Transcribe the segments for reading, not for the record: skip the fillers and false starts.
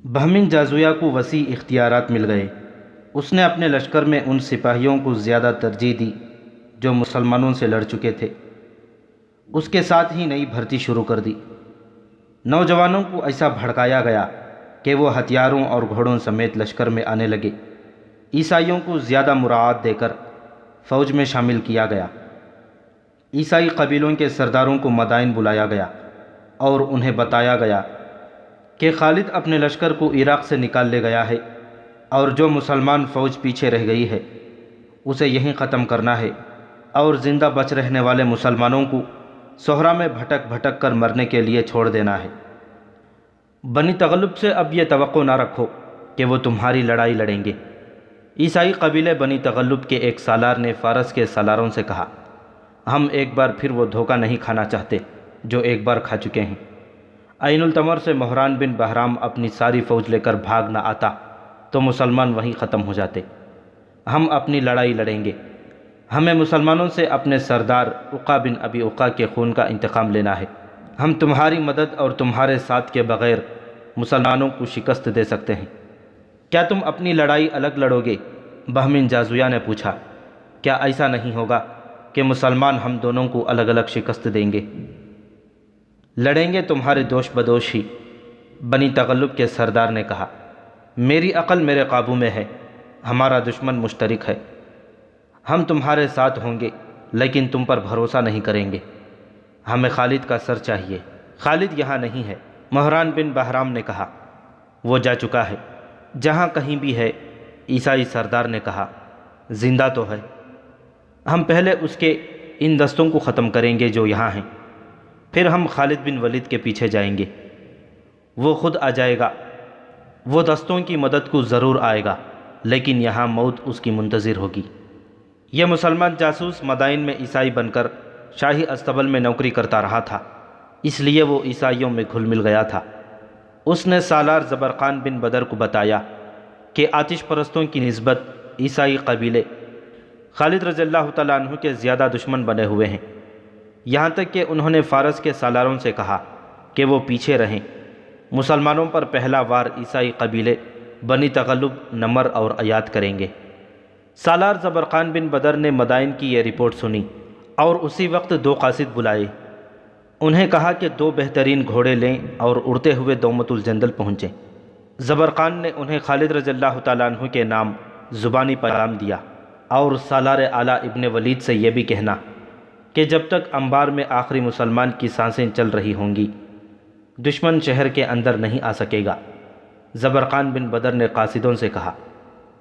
بہمن جازویہ کو وسیع اختیارات مل گئے۔ اس نے اپنے لشکر میں ان سپاہیوں کو زیادہ ترجیح دی جو مسلمانوں سے لڑ چکے تھے۔ اس کے ساتھ ہی نئی بھرتی شروع کر دی۔ نوجوانوں کو ایسا بھڑکایا گیا کہ وہ ہتھیاروں اور گھوڑوں سمیت لشکر میں آنے لگے۔ عیسائیوں کو زیادہ مراعات دے کر فوج میں شامل کیا گیا۔ عیسائی قبیلوں کے سرداروں کو مدائن بلایا گیا اور انہیں بتایا گیا کہ خالد اپنے لشکر کو عراق سے نکال لے گیا ہے اور جو مسلمان فوج پیچھے رہ گئی ہے اسے یہیں ختم کرنا ہے اور زندہ بچ رہنے والے مسلمانوں کو صحرا میں بھٹک بھٹک کر مرنے کے لیے چھوڑ دینا ہے۔ بنی تغلب سے اب یہ توقع نہ رکھو کہ وہ تمہاری لڑائی لڑیں گے۔ عیسائی قبیلے بنی تغلب کے ایک سالار نے فارس کے سالاروں سے کہا، ہم ایک بار پھر وہ دھوکہ نہیں کھانا چاہتے جو ایک بار کھا چکے ہیں۔ عین التمر سے مہران بن بہرام اپنی ساری فوج لے کر بھاگ نہ آتا تو مسلمان وہیں ختم ہو جاتے۔ ہم اپنی لڑائی لڑیں گے۔ ہمیں مسلمانوں سے اپنے سردار عقا بن ابی عقا کے خون کا انتقام لینا ہے۔ ہم تمہاری مدد اور تمہارے ساتھ کے بغیر مسلمانوں کو شکست دے سکتے ہیں۔ کیا تم اپنی لڑائی الگ لڑو گے؟ بہمن جازویہ نے پوچھا۔ کیا ایسا نہیں ہوگا کہ مسلمان ہم دونوں کو الگ الگ شکست دیں گے؟ لڑیں گے تمہارے دوش بدوش ہی، بنی تغلب کے سردار نے کہا۔ میری عقل میرے قابو میں ہے، ہمارا دشمن مشترک ہے۔ ہم تمہارے ساتھ ہوں گے لیکن تم پر بھروسہ نہیں کریں گے۔ ہمیں خالد کا سر چاہیے۔ خالد یہاں نہیں ہے، مہران بن بہرام نے کہا۔ وہ جا چکا ہے، جہاں کہیں بھی ہے، عیسائی سردار نے کہا۔ زندہ تو ہے۔ ہم پہلے اس کے ان دستوں کو ختم کریں گے جو یہاں ہیں، پھر ہم خالد بن ولید کے پیچھے جائیں گے۔ وہ خود آ جائے گا، وہ دستوں کی مدد کو ضرور آئے گا، لیکن یہاں موت اس کی منتظر ہوگی۔ یہ مسلمان جاسوس مدائن میں عیسائی بن کر شاہی استبل میں نوکری کرتا رہا تھا، اس لیے وہ عیسائیوں میں گھل مل گیا تھا۔ اس نے سالار زبرقان بن بدر کو بتایا کہ آتش پرستوں کی نسبت عیسائی قبیلے خالد رضی اللہ تعالیٰ عنہ کے زیادہ دشمن بنے ہوئے ہیں، یہاں تک کہ انہوں نے فارس کے سالاروں سے کہا کہ وہ پیچھے رہیں۔ مسلمانوں پر پہلا وار عیسائی قبیلے بنی تغلب نمر اور ایاد کریں گے۔ سالار زبرقان بن بدر نے مدائن کی یہ رپورٹ سنی اور اسی وقت 2 قاصد بلائے۔ انہیں کہا کہ 2 بہترین گھوڑے لیں اور اڑتے ہوئے دومت الجندل پہنچیں۔ زبرقان نے انہیں خالد رضی اللہ تعالیٰ عنہ کے نام زبانی پیغام دیا اور سالار اعلیٰ ابن ولید سے یہ بھی کہنا کہ جب تک انبار میں آخری مسلمان کی سانسیں چل رہی ہوں گی دشمن شہر کے اندر نہیں آ سکے گا۔ زبرقان بن بدر نے قاصدوں سے کہا،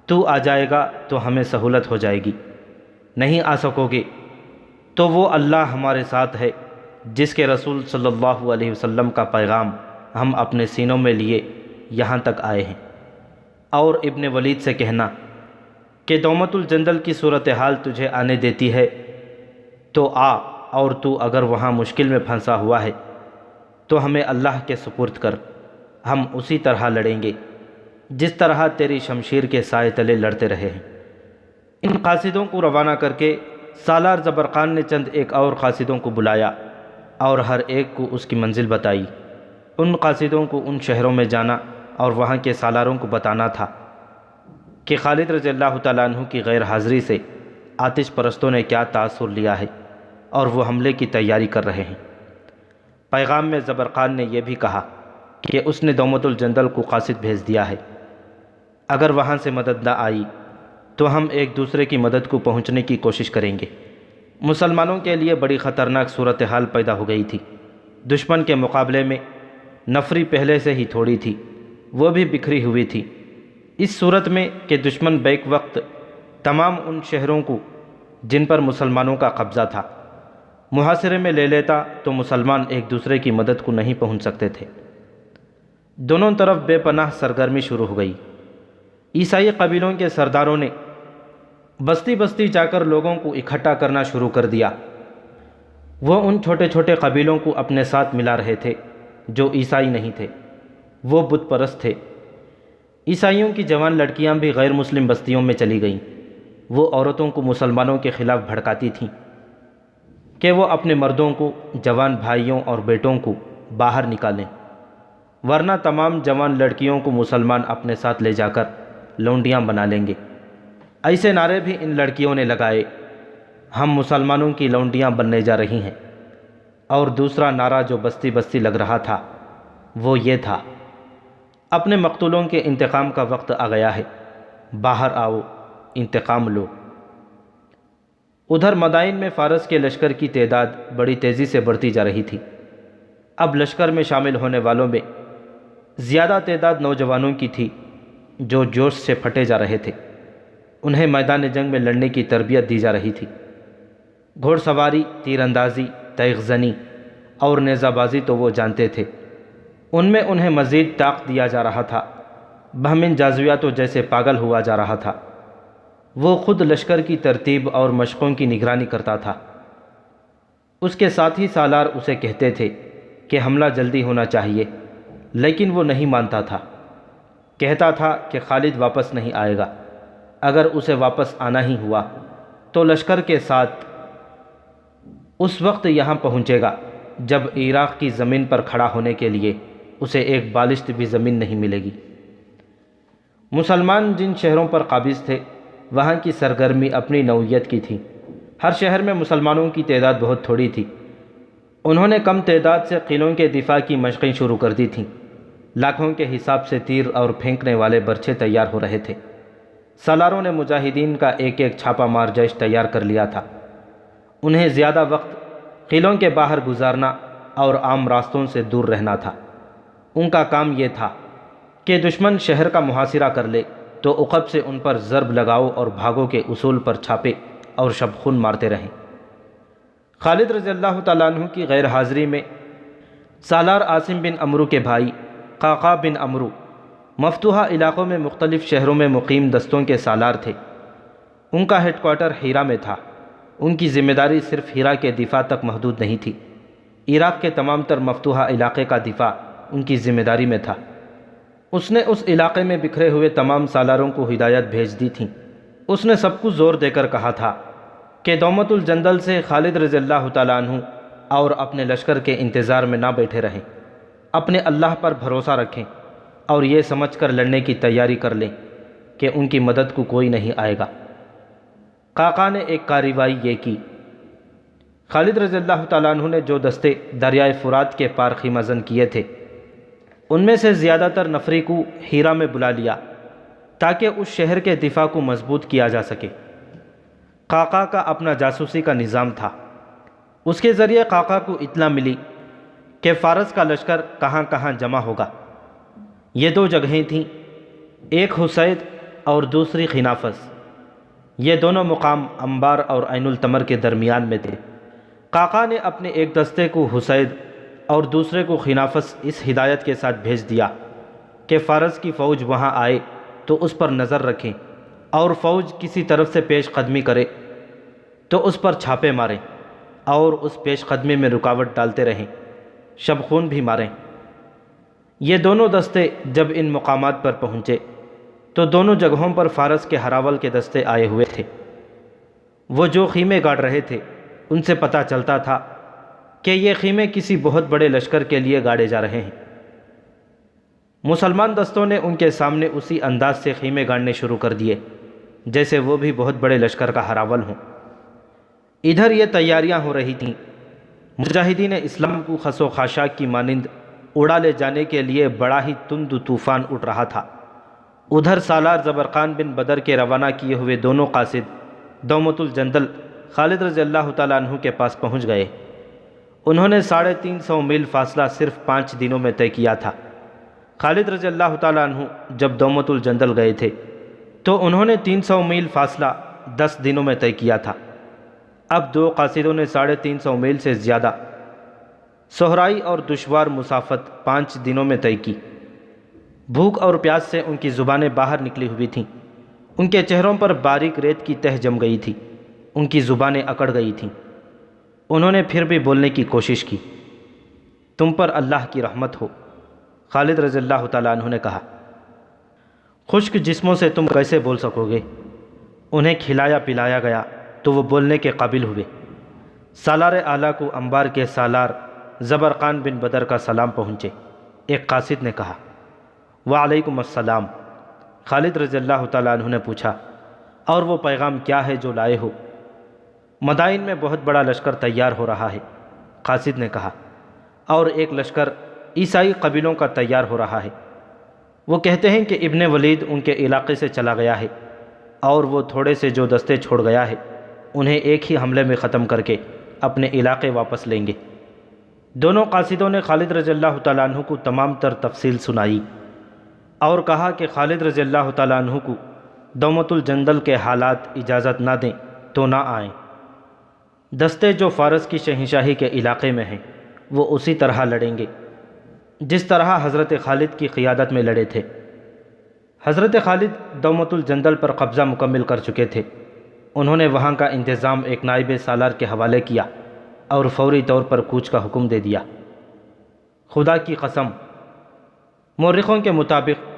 تو آ جائے گا تو ہمیں سہولت ہو جائے گی، نہیں آ سکو گے تو وہ اللہ ہمارے ساتھ ہے جس کے رسول صلی اللہ علیہ وسلم کا پیغام ہم اپنے سینوں میں لیے یہاں تک آئے ہیں۔ اور ابن ولید سے کہنا کہ دومت الجندل کی صورتحال تجھے آنے دیتی ہے تو آ، اور تو اگر وہاں مشکل میں پھنسا ہوا ہے تو ہمیں اللہ کے سپرد کر، ہم اسی طرح لڑیں گے جس طرح تیری شمشیر کے سائے تلے لڑتے رہے ہیں۔ ان قاصدوں کو روانہ کر کے سالار زبرقان نے چند ایک اور قاصدوں کو بلایا اور ہر ایک کو اس کی منزل بتائی۔ ان قاصدوں کو ان شہروں میں جانا اور وہاں کے سالاروں کو بتانا تھا کہ خالد رضی اللہ تعالیٰ عنہ کی غیر حاضری سے آتش پرستوں نے کیا تاثر لیا ہے اور وہ حملے کی تیاری کر رہے ہیں۔ پیغام میں زبرقان نے یہ بھی کہا کہ اس نے دومت الجندل کو قاصد بھیج دیا ہے، اگر وہاں سے مدد نہ آئی تو ہم ایک دوسرے کی مدد کو پہنچنے کی کوشش کریں گے۔ مسلمانوں کے لیے بڑی خطرناک صورتحال پیدا ہو گئی تھی۔ دشمن کے مقابلے میں نفری پہلے سے ہی تھوڑی تھی، وہ بھی بکھری ہوئی تھی۔ اس صورت میں کہ دشمن بیک وقت تمام ان شہروں کو جن پر مسلمانوں کا قبضہ تھا محاصرے میں لے لیتا تو مسلمان ایک دوسرے کی مدد کو نہیں پہنچ سکتے تھے۔ دونوں طرف بے پناہ سرگرمی شروع ہو گئی۔ عیسائی قبیلوں کے سرداروں نے بستی بستی جا کر لوگوں کو اکٹھا کرنا شروع کر دیا۔ وہ ان چھوٹے چھوٹے قبیلوں کو اپنے ساتھ ملا رہے تھے جو عیسائی نہیں تھے، وہ بت پرست تھے۔ عیسائیوں کی جوان لڑکیاں بھی غیر مسلم بستیوں میں چلی گئیں۔ وہ عورتوں کو مسلمانوں کے خلاف بھڑکاتی تھیں کہ وہ اپنے مردوں کو، جوان بھائیوں اور بیٹوں کو باہر نکالیں۔ ورنہ تمام جوان لڑکیوں کو مسلمان اپنے ساتھ لے جا کر لونڈیاں بنا لیں گے۔ ایسے نعرے بھی ان لڑکیوں نے لگائے، ہم مسلمانوں کی لونڈیاں بننے جا رہی ہیں۔ اور دوسرا نعرہ جو بستی بستی لگ رہا تھا وہ یہ تھا، اپنے مقتولوں کے انتقام کا وقت آ گیا ہے، باہر آؤ، انتقام لو۔ ادھر مدائن میں فارس کے لشکر کی تعداد بڑی تیزی سے بڑھتی جا رہی تھی۔ اب لشکر میں شامل ہونے والوں میں زیادہ تعداد نوجوانوں کی تھی جو جوش سے پھٹے جا رہے تھے۔ انہیں میدان جنگ میں لڑنے کی تربیت دی جا رہی تھی۔ گھوڑ سواری، تیر اندازی، تیغ زنی اور نیزہ بازی تو وہ جانتے تھے، ان میں انہیں مزید طاقت دیا جا رہا تھا۔ بہمن جازویہ تو جیسے پاگل ہوا جا رہا تھا، وہ خود لشکر کی ترتیب اور مشقوں کی نگرانی کرتا تھا۔ اس کے ساتھی سالار اسے کہتے تھے کہ حملہ جلدی ہونا چاہیے، لیکن وہ نہیں مانتا تھا۔ کہتا تھا کہ خالد واپس نہیں آئے گا، اگر اسے واپس آنا ہی ہوا تو لشکر کے ساتھ اس وقت یہاں پہنچے گا جب عراق کی زمین پر کھڑا ہونے کے لیے اسے ایک بالشت بھی زمین نہیں ملے گی۔ مسلمان جن شہروں پر قابض تھے وہاں کی سرگرمی اپنی نوعیت کی تھی۔ ہر شہر میں مسلمانوں کی تعداد بہت تھوڑی تھی۔ انہوں نے کم تعداد سے قلعوں کے دفاع کی مشقیں شروع کر دی تھیں۔ لاکھوں کے حساب سے تیر اور پھینکنے والے برچھے تیار ہو رہے تھے۔ سالاروں نے مجاہدین کا ایک ایک چھاپا مار جیش تیار کر لیا تھا۔ انہیں زیادہ وقت قلعوں کے باہر گزارنا اور عام راستوں سے دور رہنا تھا۔ ان کا کام یہ تھا کہ دشمن شہر کا محاصرہ کر لے تو عقب سے ان پر ضرب لگاؤ اور بھاگو کے اصول پر چھاپے اور شبخون مارتے رہیں۔ خالد رضی اللہ تعالیٰ عنہ کی غیر حاضری میں سالار عاصم بن عمرو کے بھائی قعقاع بن عمرو مفتوحہ علاقوں میں مختلف شہروں میں مقیم دستوں کے سالار تھے۔ ان کا ہیڈ کوارٹر ہیرا میں تھا۔ ان کی ذمہ داری صرف ہیرا کے دفاع تک محدود نہیں تھی، عراق کے تمام تر مفتوحہ علاقے کا دفاع ان کی ذمہ داری میں تھا۔ اس نے اس علاقے میں بکھرے ہوئے تمام سالاروں کو ہدایت بھیج دی تھی۔ اس نے سب کو زور دے کر کہا تھا کہ دومت الجندل سے خالد رضی اللہ تعالیٰ عنہ اور اپنے لشکر کے انتظار میں نہ بیٹھے رہیں، اپنے اللہ پر بھروسہ رکھیں اور یہ سمجھ کر لڑنے کی تیاری کر لیں کہ ان کی مدد کو کوئی نہیں آئے گا۔ قعقاع نے ایک کارروائی یہ کی، خالد رضی اللہ تعالیٰ عنہ نے جو دستے دریائے فرات کے پار خیمہ زن کیے تھے ان میں سے زیادہ تر نفری کو ہیرا میں بلا لیا تاکہ اس شہر کے دفاع کو مضبوط کیا جا سکے۔ قعقاع کا اپنا جاسوسی کا نظام تھا۔ اس کے ذریعے قعقاع کو اطلاع ملی کہ فارس کا لشکر کہاں کہاں جمع ہوگا۔ یہ دو جگہیں تھیں، ایک حسید اور دوسری خنافس۔ یہ دونوں مقام انبار اور عین التمر کے درمیان میں تھے۔ قعقاع نے اپنے ایک دستے کو حسید اور دوسرے کو خنافس اس ہدایت کے ساتھ بھیج دیا کہ فارس کی فوج وہاں آئے تو اس پر نظر رکھیں اور فوج کسی طرف سے پیش قدمی کرے تو اس پر چھاپے ماریں اور اس پیش قدمی میں رکاوٹ ڈالتے رہیں، شبخون بھی ماریں۔ یہ دونوں دستے جب ان مقامات پر پہنچے تو دونوں جگہوں پر فارس کے ہراول کے دستے آئے ہوئے تھے۔ وہ جو خیمے گاڑ رہے تھے ان سے پتہ چلتا تھا کہ یہ خیمے کسی بہت بڑے لشکر کے لیے گاڑے جا رہے ہیں۔ مسلمان دستوں نے ان کے سامنے اسی انداز سے خیمے گاڑنے شروع کر دیے جیسے وہ بھی بہت بڑے لشکر کا ہراول ہوں۔ ادھر یہ تیاریاں ہو رہی تھیں، مجاہدین اسلام کو خس و خاشاک کی مانند اڑا لے جانے کے لیے بڑا ہی تند طوفان اٹھ رہا تھا۔ ادھر سالار زبرقان بن بدر کے روانہ کیے ہوئے دونوں قاصد دومت الجندل خالد رضی اللہ تعالیٰ عنہ کے پاس پہنچ گئے۔ انہوں نے 350 میل فاصلہ صرف 5 دنوں میں طے کیا تھا۔ خالد رضی اللہ تعالیٰ عنہ جب دومت الجندل گئے تھے تو انہوں نے 300 میل فاصلہ 10 دنوں میں طے کیا تھا۔ اب دو قاصدوں نے 350 میل سے زیادہ صحرائی اور دشوار مسافت 5 دنوں میں طے کی۔ بھوک اور پیاس سے ان کی زبانیں باہر نکلی ہوئی تھیں، ان کے چہروں پر باریک ریت کی تہ جم گئی تھی، ان کی زبانیں اکڑ گئی تھیں۔ انہوں نے پھر بھی بولنے کی کوشش کی۔ تم پر اللہ کی رحمت ہو، خالد رضی اللہ تعالیٰ عنہ نے کہا۔ خشک جسموں سے تم کیسے بول سکو گے؟ انہیں کھلایا پلایا گیا تو وہ بولنے کے قابل ہوئے۔ سالار اعلیٰ کو انبار کے سالار زبرقان بن بدر کا سلام پہنچے۔ ایک قاصد نے کہا۔ وعلیکم السلام۔ خالد رضی اللہ تعالیٰ عنہ نے پوچھا، اور وہ پیغام کیا ہے جو لائے ہو؟ مدائن میں بہت بڑا لشکر تیار ہو رہا ہے، قاصد نے کہا، اور ایک لشکر عیسائی قبیلوں کا تیار ہو رہا ہے۔ وہ کہتے ہیں کہ ابن ولید ان کے علاقے سے چلا گیا ہے، اور وہ تھوڑے سے جو دستے چھوڑ گیا ہے انہیں ایک ہی حملے میں ختم کر کے اپنے علاقے واپس لیں گے۔ دونوں قاصدوں نے خالد رضی اللہ تعالیٰ عنہ کو تمام تر تفصیل سنائی اور کہا کہ خالد رضی اللہ تعالیٰ عنہ کو دومت الجندل کے حالات اجازت نہ دیں تو نہ آئیں۔ دستے جو فارس کی شہنشاہی کے علاقے میں ہیں وہ اسی طرح لڑیں گے جس طرح حضرت خالد کی قیادت میں لڑے تھے۔ حضرت خالد دومت الجندل پر قبضہ مکمل کر چکے تھے۔ انہوں نے وہاں کا انتظام ایک نائب سالار کے حوالے کیا اور فوری طور پر کوچ کا حکم دے دیا۔ خدا کی قسم، مورخوں کے مطابق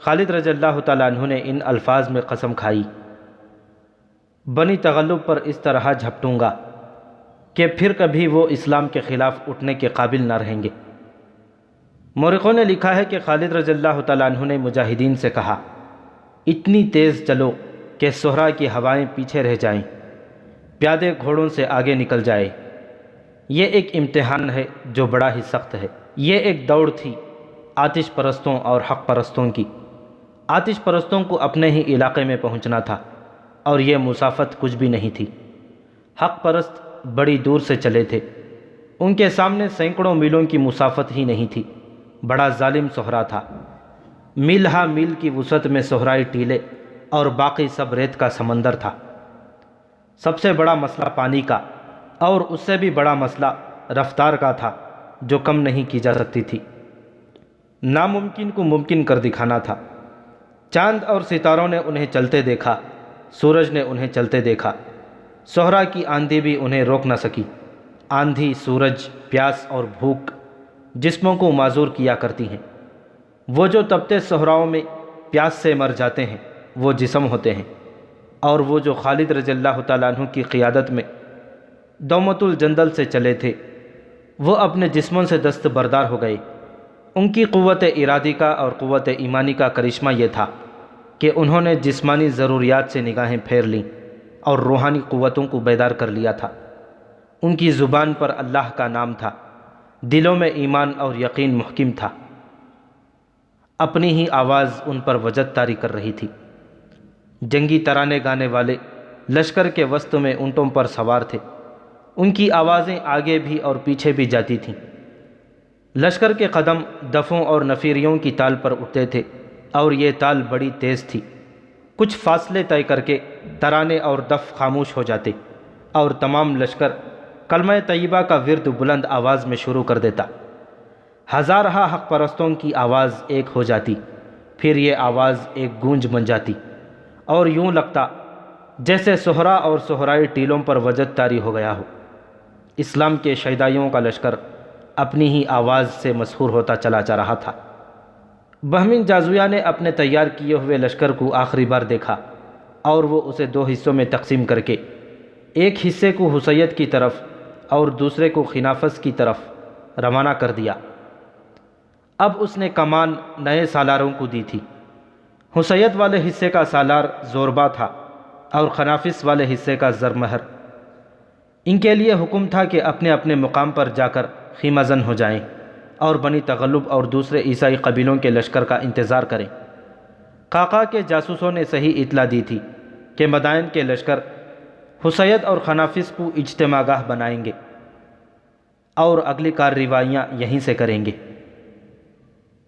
خالد رضی اللہ تعالیٰ عنہ نے ان الفاظ میں قسم کھائی، بنی تغلب پر اس طرح جھپٹوں گا کہ پھر کبھی وہ اسلام کے خلاف اٹھنے کے قابل نہ رہیں گے۔ مورخوں نے لکھا ہے کہ خالد رضی اللہ تعالیٰ عنہ نے مجاہدین سے کہا، اتنی تیز چلو کہ صحرا کی ہوائیں پیچھے رہ جائیں، پیادے گھوڑوں سے آگے نکل جائے۔ یہ ایک امتحان ہے جو بڑا ہی سخت ہے۔ یہ ایک دوڑ تھی آتش پرستوں اور حق پرستوں کی۔ آتش پرستوں کو اپنے ہی علاقے میں پہنچنا تھا اور یہ مسافت کچھ بھی نہیں تھی۔ حق پرست بڑی دور سے چلے تھے، ان کے سامنے سینکڑوں میلوں کی مسافت ہی نہیں تھی۔ بڑا ظالم صحرا تھا، میل ہا میل کی وسعت میں صحرائی ٹیلے اور باقی سب ریت کا سمندر تھا۔ سب سے بڑا مسئلہ پانی کا اور اس سے بھی بڑا مسئلہ رفتار کا تھا جو کم نہیں کی جا سکتی تھی۔ ناممکن کو ممکن کر دکھانا تھا۔ چاند اور ستاروں نے انہیں چلتے دیکھا، سورج نے انہیں چلتے دیکھا، صحرا کی آندھی بھی انہیں روک نہ سکی۔ آندھی، سورج، پیاس اور بھوک جسموں کو معذور کیا کرتی ہیں۔ وہ جو تپتے صحراؤں میں پیاس سے مر جاتے ہیں وہ جسم ہوتے ہیں، اور وہ جو خالد رضی اللہ تعالیٰ عنہ کی قیادت میں دومت الجندل سے چلے تھے وہ اپنے جسموں سے دست بردار ہو گئے۔ ان کی قوت ارادی کا اور قوت ایمانی کا کرشمہ یہ تھا کہ انہوں نے جسمانی ضروریات سے نگاہیں پھیر لیں اور روحانی قوتوں کو بیدار کر لیا تھا۔ ان کی زبان پر اللہ کا نام تھا، دلوں میں ایمان اور یقین محکم تھا۔ اپنی ہی آواز ان پر وجد طاری کر رہی تھی۔ جنگی ترانے گانے والے لشکر کے وسط میں اونٹوں پر سوار تھے، ان کی آوازیں آگے بھی اور پیچھے بھی جاتی تھیں۔ لشکر کے قدم دفوں اور نفیریوں کی تال پر اٹھتے تھے اور یہ تال بڑی تیز تھی۔ کچھ فاصلے طے کر کے ترانے اور دف خاموش ہو جاتے اور تمام لشکر کلمہ طیبہ کا ورد بلند آواز میں شروع کر دیتا۔ ہزارہا حق پرستوں کی آواز ایک ہو جاتی، پھر یہ آواز ایک گونج بن جاتی اور یوں لگتا جیسے صحرا اور صحرائی ٹیلوں پر وجد طاری ہو گیا ہو۔ اسلام کے شیدائیوں کا لشکر اپنی ہی آواز سے مسحور ہوتا چلا جا رہا تھا۔ بہمن جازویہ نے اپنے تیار کیے ہوئے لشکر کو آخری بار دیکھا اور وہ اسے دو حصوں میں تقسیم کر کے ایک حصے کو حسیت کی طرف اور دوسرے کو خنافس کی طرف روانہ کر دیا۔ اب اس نے کمان نئے سالاروں کو دی تھی۔ حسیت والے حصے کا سالار زوربا تھا اور خنافس والے حصے کا زرمہر۔ ان کے لیے حکم تھا کہ اپنے اپنے مقام پر جا کر خیمہ زن ہو جائیں اور بنی تغلب اور دوسرے عیسائی قبیلوں کے لشکر کا انتظار کریں۔ قعقاع کے جاسوسوں نے صحیح اطلاع دی تھی کہ مدائن کے لشکر حسیت اور خنافس کو اجتماع گاہ بنائیں گے اور اگلی کارروائیاں یہیں سے کریں گے۔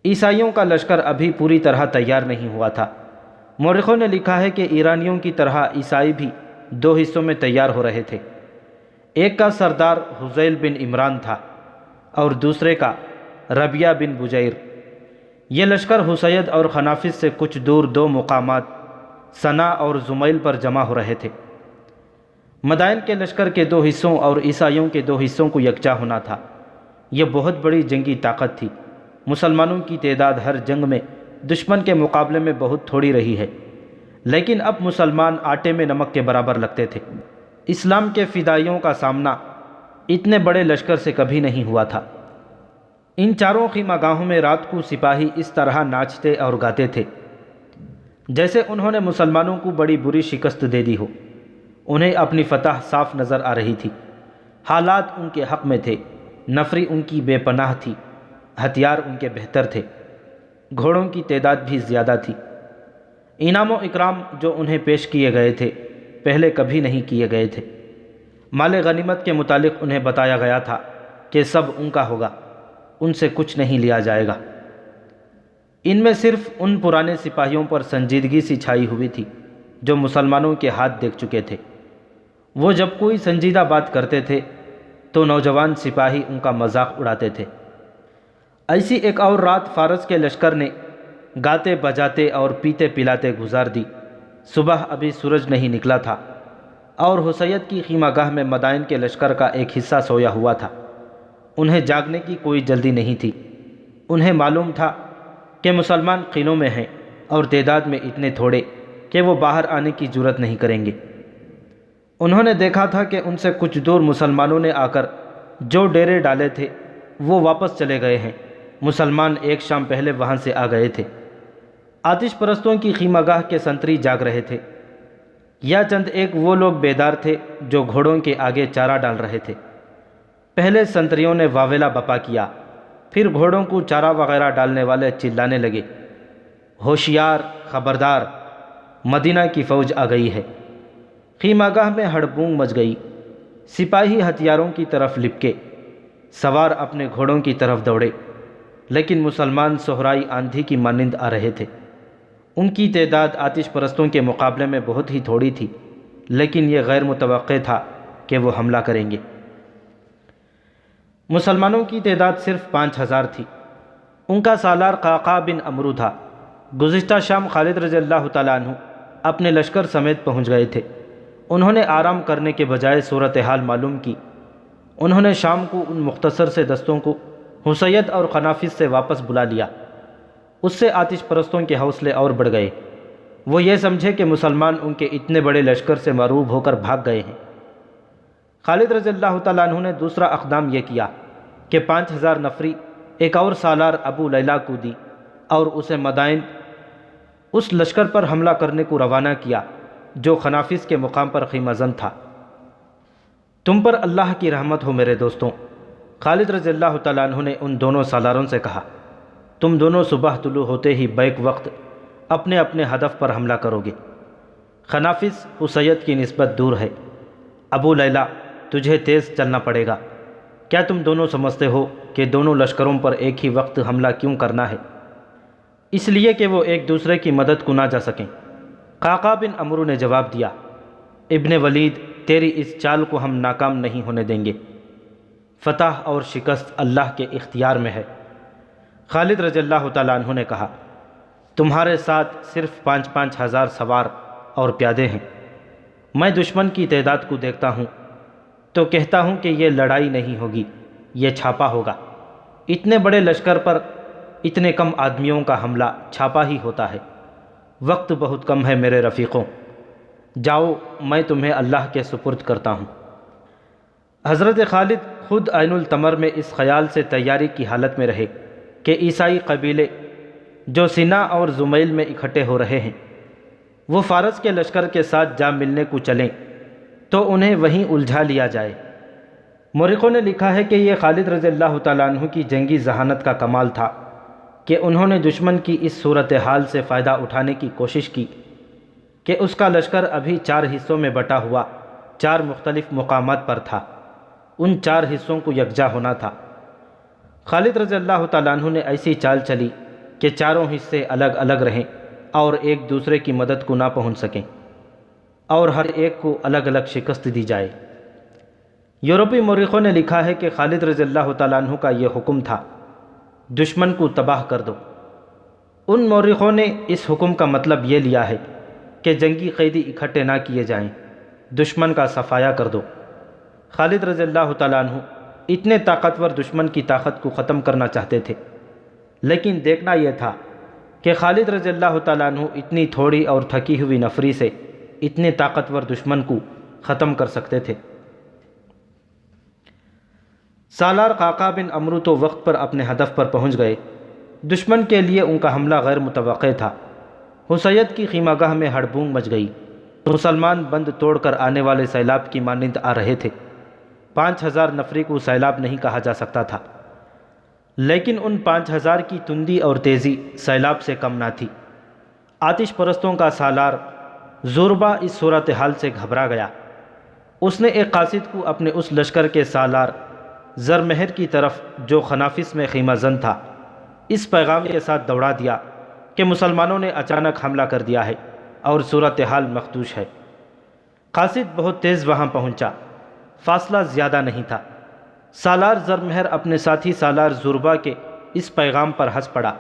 عیسائیوں کا لشکر ابھی پوری طرح تیار نہیں ہوا تھا۔ مورخوں نے لکھا ہے کہ ایرانیوں کی طرح عیسائی بھی دو حصوں میں تیار ہو رہے تھے۔ ایک کا سردار حذیل بن عمران تھا اور دوسرے کا ربیہ بن بجیر۔ یہ لشکر حسیت اور خنافس سے کچھ دور دو مقامات سنا اور زمیل پر جمع ہو رہے تھے۔ مدائن کے لشکر کے دو حصوں اور عیسائیوں کے دو حصوں کو یکجا ہونا تھا۔ یہ بہت بڑی جنگی طاقت تھی۔ مسلمانوں کی تعداد ہر جنگ میں دشمن کے مقابلے میں بہت تھوڑی رہی ہے، لیکن اب مسلمان آٹے میں نمک کے برابر لگتے تھے۔ اسلام کے فدائیوں کا سامنا اتنے بڑے لشکر سے کبھی نہیں ہوا تھا۔ ان چاروں خیمہ گاہوں میں رات کو سپاہی اس طرح ناچتے اور گاتے تھے جیسے انہوں نے مسلمانوں کو بڑی بری شکست دے دی ہو۔ انہیں اپنی فتح صاف نظر آ رہی تھی، حالات ان کے حق میں تھے، نفری ان کی بے پناہ تھی، ہتھیار ان کے بہتر تھے، گھوڑوں کی تعداد بھی زیادہ تھی۔ انعام و اکرام جو انہیں پیش کیے گئے تھے پہلے کبھی نہیں کیے گئے تھے۔ مال غنیمت کے متعلق انہیں بتایا گیا تھا کہ سب ان کا ہوگا، ان سے کچھ نہیں لیا جائے گا۔ ان میں صرف ان پرانے سپاہیوں پر سنجیدگی سی چھائی ہوئی تھی جو مسلمانوں کے ہاتھ دیکھ چکے تھے۔ وہ جب کوئی سنجیدہ بات کرتے تھے تو نوجوان سپاہی ان کا مذاق اڑاتے تھے۔ ایسی ایک اور رات فارس کے لشکر نے گاتے بجاتے اور پیتے پلاتے گزار دی۔ صبح ابھی سورج نہیں نکلا تھا اور حسیت کی خیمہ گاہ میں مدائن کے لشکر کا ایک حصہ سویا ہوا تھا۔ انہیں جاگنے کی کوئی جلدی نہیں تھی۔ انہیں معلوم تھا کہ مسلمان قلعوں میں ہیں اور تعداد میں اتنے تھوڑے کہ وہ باہر آنے کی جرأت نہیں کریں گے۔ انہوں نے دیکھا تھا کہ ان سے کچھ دور مسلمانوں نے آ کر جو ڈیرے ڈالے تھے وہ واپس چلے گئے ہیں۔ مسلمان ایک شام پہلے وہاں سے آ گئے تھے۔ آتش پرستوں کی خیمہ گاہ کے سنتری جاگ رہے تھے، یا چند ایک وہ لوگ بیدار تھے جو گھوڑوں کے آگے چارہ ڈال رہے تھے۔ پہلے سنتریوں نے واویلا بپا کیا، پھر گھوڑوں کو چارہ وغیرہ ڈالنے والے چلانے لگے، ہوشیار، خبردار، مدینہ کی فوج آ گئی ہے۔ خیمہ گاہ میں ہڑبونگ مچ گئی۔ سپاہی ہتھیاروں کی طرف لپکے، سوار اپنے گھوڑوں کی طرف دوڑے، لیکن مسلمان صحرائی آندھی کی مانند آ رہے تھے۔ ان کی تعداد آتش پرستوں کے مقابلے میں بہت ہی تھوڑی تھی، لیکن یہ غیر متوقع تھا کہ وہ حملہ کریں گے۔ مسلمانوں کی تعداد صرف 5000 تھی۔ ان کا سالار قعقاع بن عمرو تھا۔ گزشتہ شام خالد رضی اللہ تعالیٰ عنہ اپنے لشکر سمیت پہنچ گئے تھے۔ انہوں نے آرام کرنے کے بجائے صورتحال معلوم کی۔ انہوں نے شام کو ان مختصر سے دستوں کو حسیت اور قنافذ سے واپس بلا لیا۔ اس سے آتش پرستوں کے حوصلے اور بڑھ گئے۔ وہ یہ سمجھے کہ مسلمان ان کے اتنے بڑے لشکر سے مغلوب ہو کر بھاگ گئے ہیں۔ خالد رضی اللہ تعالیٰ عنہ نے دوسرا اقدام یہ کیا کہ 5000 نفری ایک اور سالار ابو لیلہ کو دی اور اسے مدائن اس لشکر پر حملہ کرنے کو روانہ کیا جو قنافذ کے مقام پر خیمہ زن تھا۔ تم پر اللہ کی رحمت ہو میرے دوستوں، خالد رضی اللہ تعالیٰ عنہ نے ان دونوں سالاروں سے کہا، تم دونوں صبح طلوع ہوتے ہی بیک وقت اپنے اپنے ہدف پر حملہ کرو گے۔ قنافذ حسیت کی نسبت دور ہے۔ ابو لیلہ، تجھے تیز چلنا پڑے گا۔ کیا تم دونوں سمجھتے ہو کہ دونوں لشکروں پر ایک ہی وقت حملہ کیوں کرنا ہے؟ اس لیے کہ وہ ایک دوسرے کی مدد کو نہ جا سکیں۔ قعقاع بن عمرو نے جواب دیا، ابن ولید، تیری اس چال کو ہم ناکام نہیں ہونے دیں گے۔ فتح اور شکست اللہ کے اختیار میں ہے۔ خالد رضی اللہ تعالیٰ عنہ نے کہا، تمہارے ساتھ صرف 5,000 سوار اور پیادے ہیں۔ میں دشمن کی تعداد کو دیکھتا ہوں تو کہتا ہوں کہ یہ لڑائی نہیں ہوگی، یہ چھاپا ہوگا۔ اتنے بڑے لشکر پر اتنے کم آدمیوں کا حملہ چھاپا ہی ہوتا ہے۔ وقت بہت کم ہے میرے رفیقوں، جاؤ، میں تمہیں اللہ کے سپرد کرتا ہوں۔ حضرت خالد خود عین التمر میں اس خیال سے تیاری کی حالت میں رہے کہ عیسائی قبیلے جو سینا اور زمیل میں اکٹھے ہو رہے ہیں وہ فارس کے لشکر کے ساتھ جا ملنے کو چلیں تو انہیں وہیں الجھا لیا جائے۔ مورخوں نے لکھا ہے کہ یہ خالد رضی اللہ تعالیٰ عنہ کی جنگی ذہانت کا کمال تھا کہ انہوں نے دشمن کی اس صورتحال سے فائدہ اٹھانے کی کوشش کی کہ اس کا لشکر ابھی 4 حصوں میں بٹا ہوا 4 مختلف مقامات پر تھا۔ ان 4 حصوں کو یکجا ہونا تھا۔ خالد رضی اللہ تعالیٰ عنہ نے ایسی چال چلی کہ چاروں حصے الگ الگ رہیں اور ایک دوسرے کی مدد کو نہ پہنچ سکیں اور ہر ایک کو الگ الگ شکست دی جائے۔ یورپی مورخوں نے لکھا ہے کہ خالد رضی اللہ تعالیٰ عنہ کا یہ حکم تھا، دشمن کو تباہ کر دو۔ ان مورخوں نے اس حکم کا مطلب یہ لیا ہے کہ جنگی قیدی اکٹھے نہ کیے جائیں، دشمن کا صفایا کر دو۔ خالد رضی اللہ تعالیٰ عنہ اتنے طاقتور دشمن کی طاقت کو ختم کرنا چاہتے تھے، لیکن دیکھنا یہ تھا کہ خالد رضی اللہ تعالیٰ عنہ اتنی تھوڑی اور تھکی ہوئی نفری سے اتنے طاقتور دشمن کو ختم کر سکتے تھے۔ سالار قعقاع بن عمرو تو وقت پر اپنے ہدف پر پہنچ گئے۔ دشمن کے لیے ان کا حملہ غیر متوقع تھا۔ حسید کی خیمہ گاہ میں ہڑبونگ مچ گئی۔ مسلمان بند توڑ کر آنے والے سیلاب کی مانند آ رہے تھے۔ 5000 نفری کو سیلاب نہیں کہا جا سکتا تھا، لیکن ان 5000 کی تندی اور تیزی سیلاب سے کم نہ تھی۔ آتش پرستوں کا سالار زوربا اس صورتحال سے گھبرا گیا۔ اس نے ایک قاصد کو اپنے اس لشکر کے سالار زرمہر کی طرف جو خنافس میں خیمہ زن تھا اس پیغام کے ساتھ دوڑا دیا کہ مسلمانوں نے اچانک حملہ کر دیا ہے اور صورتحال مخدوش ہے۔ قاصد بہت تیز وہاں پہنچا، فاصلہ زیادہ نہیں تھا۔ سالار زرمہر اپنے ساتھی سالار زوربا کے اس پیغام پر ہنس پڑا۔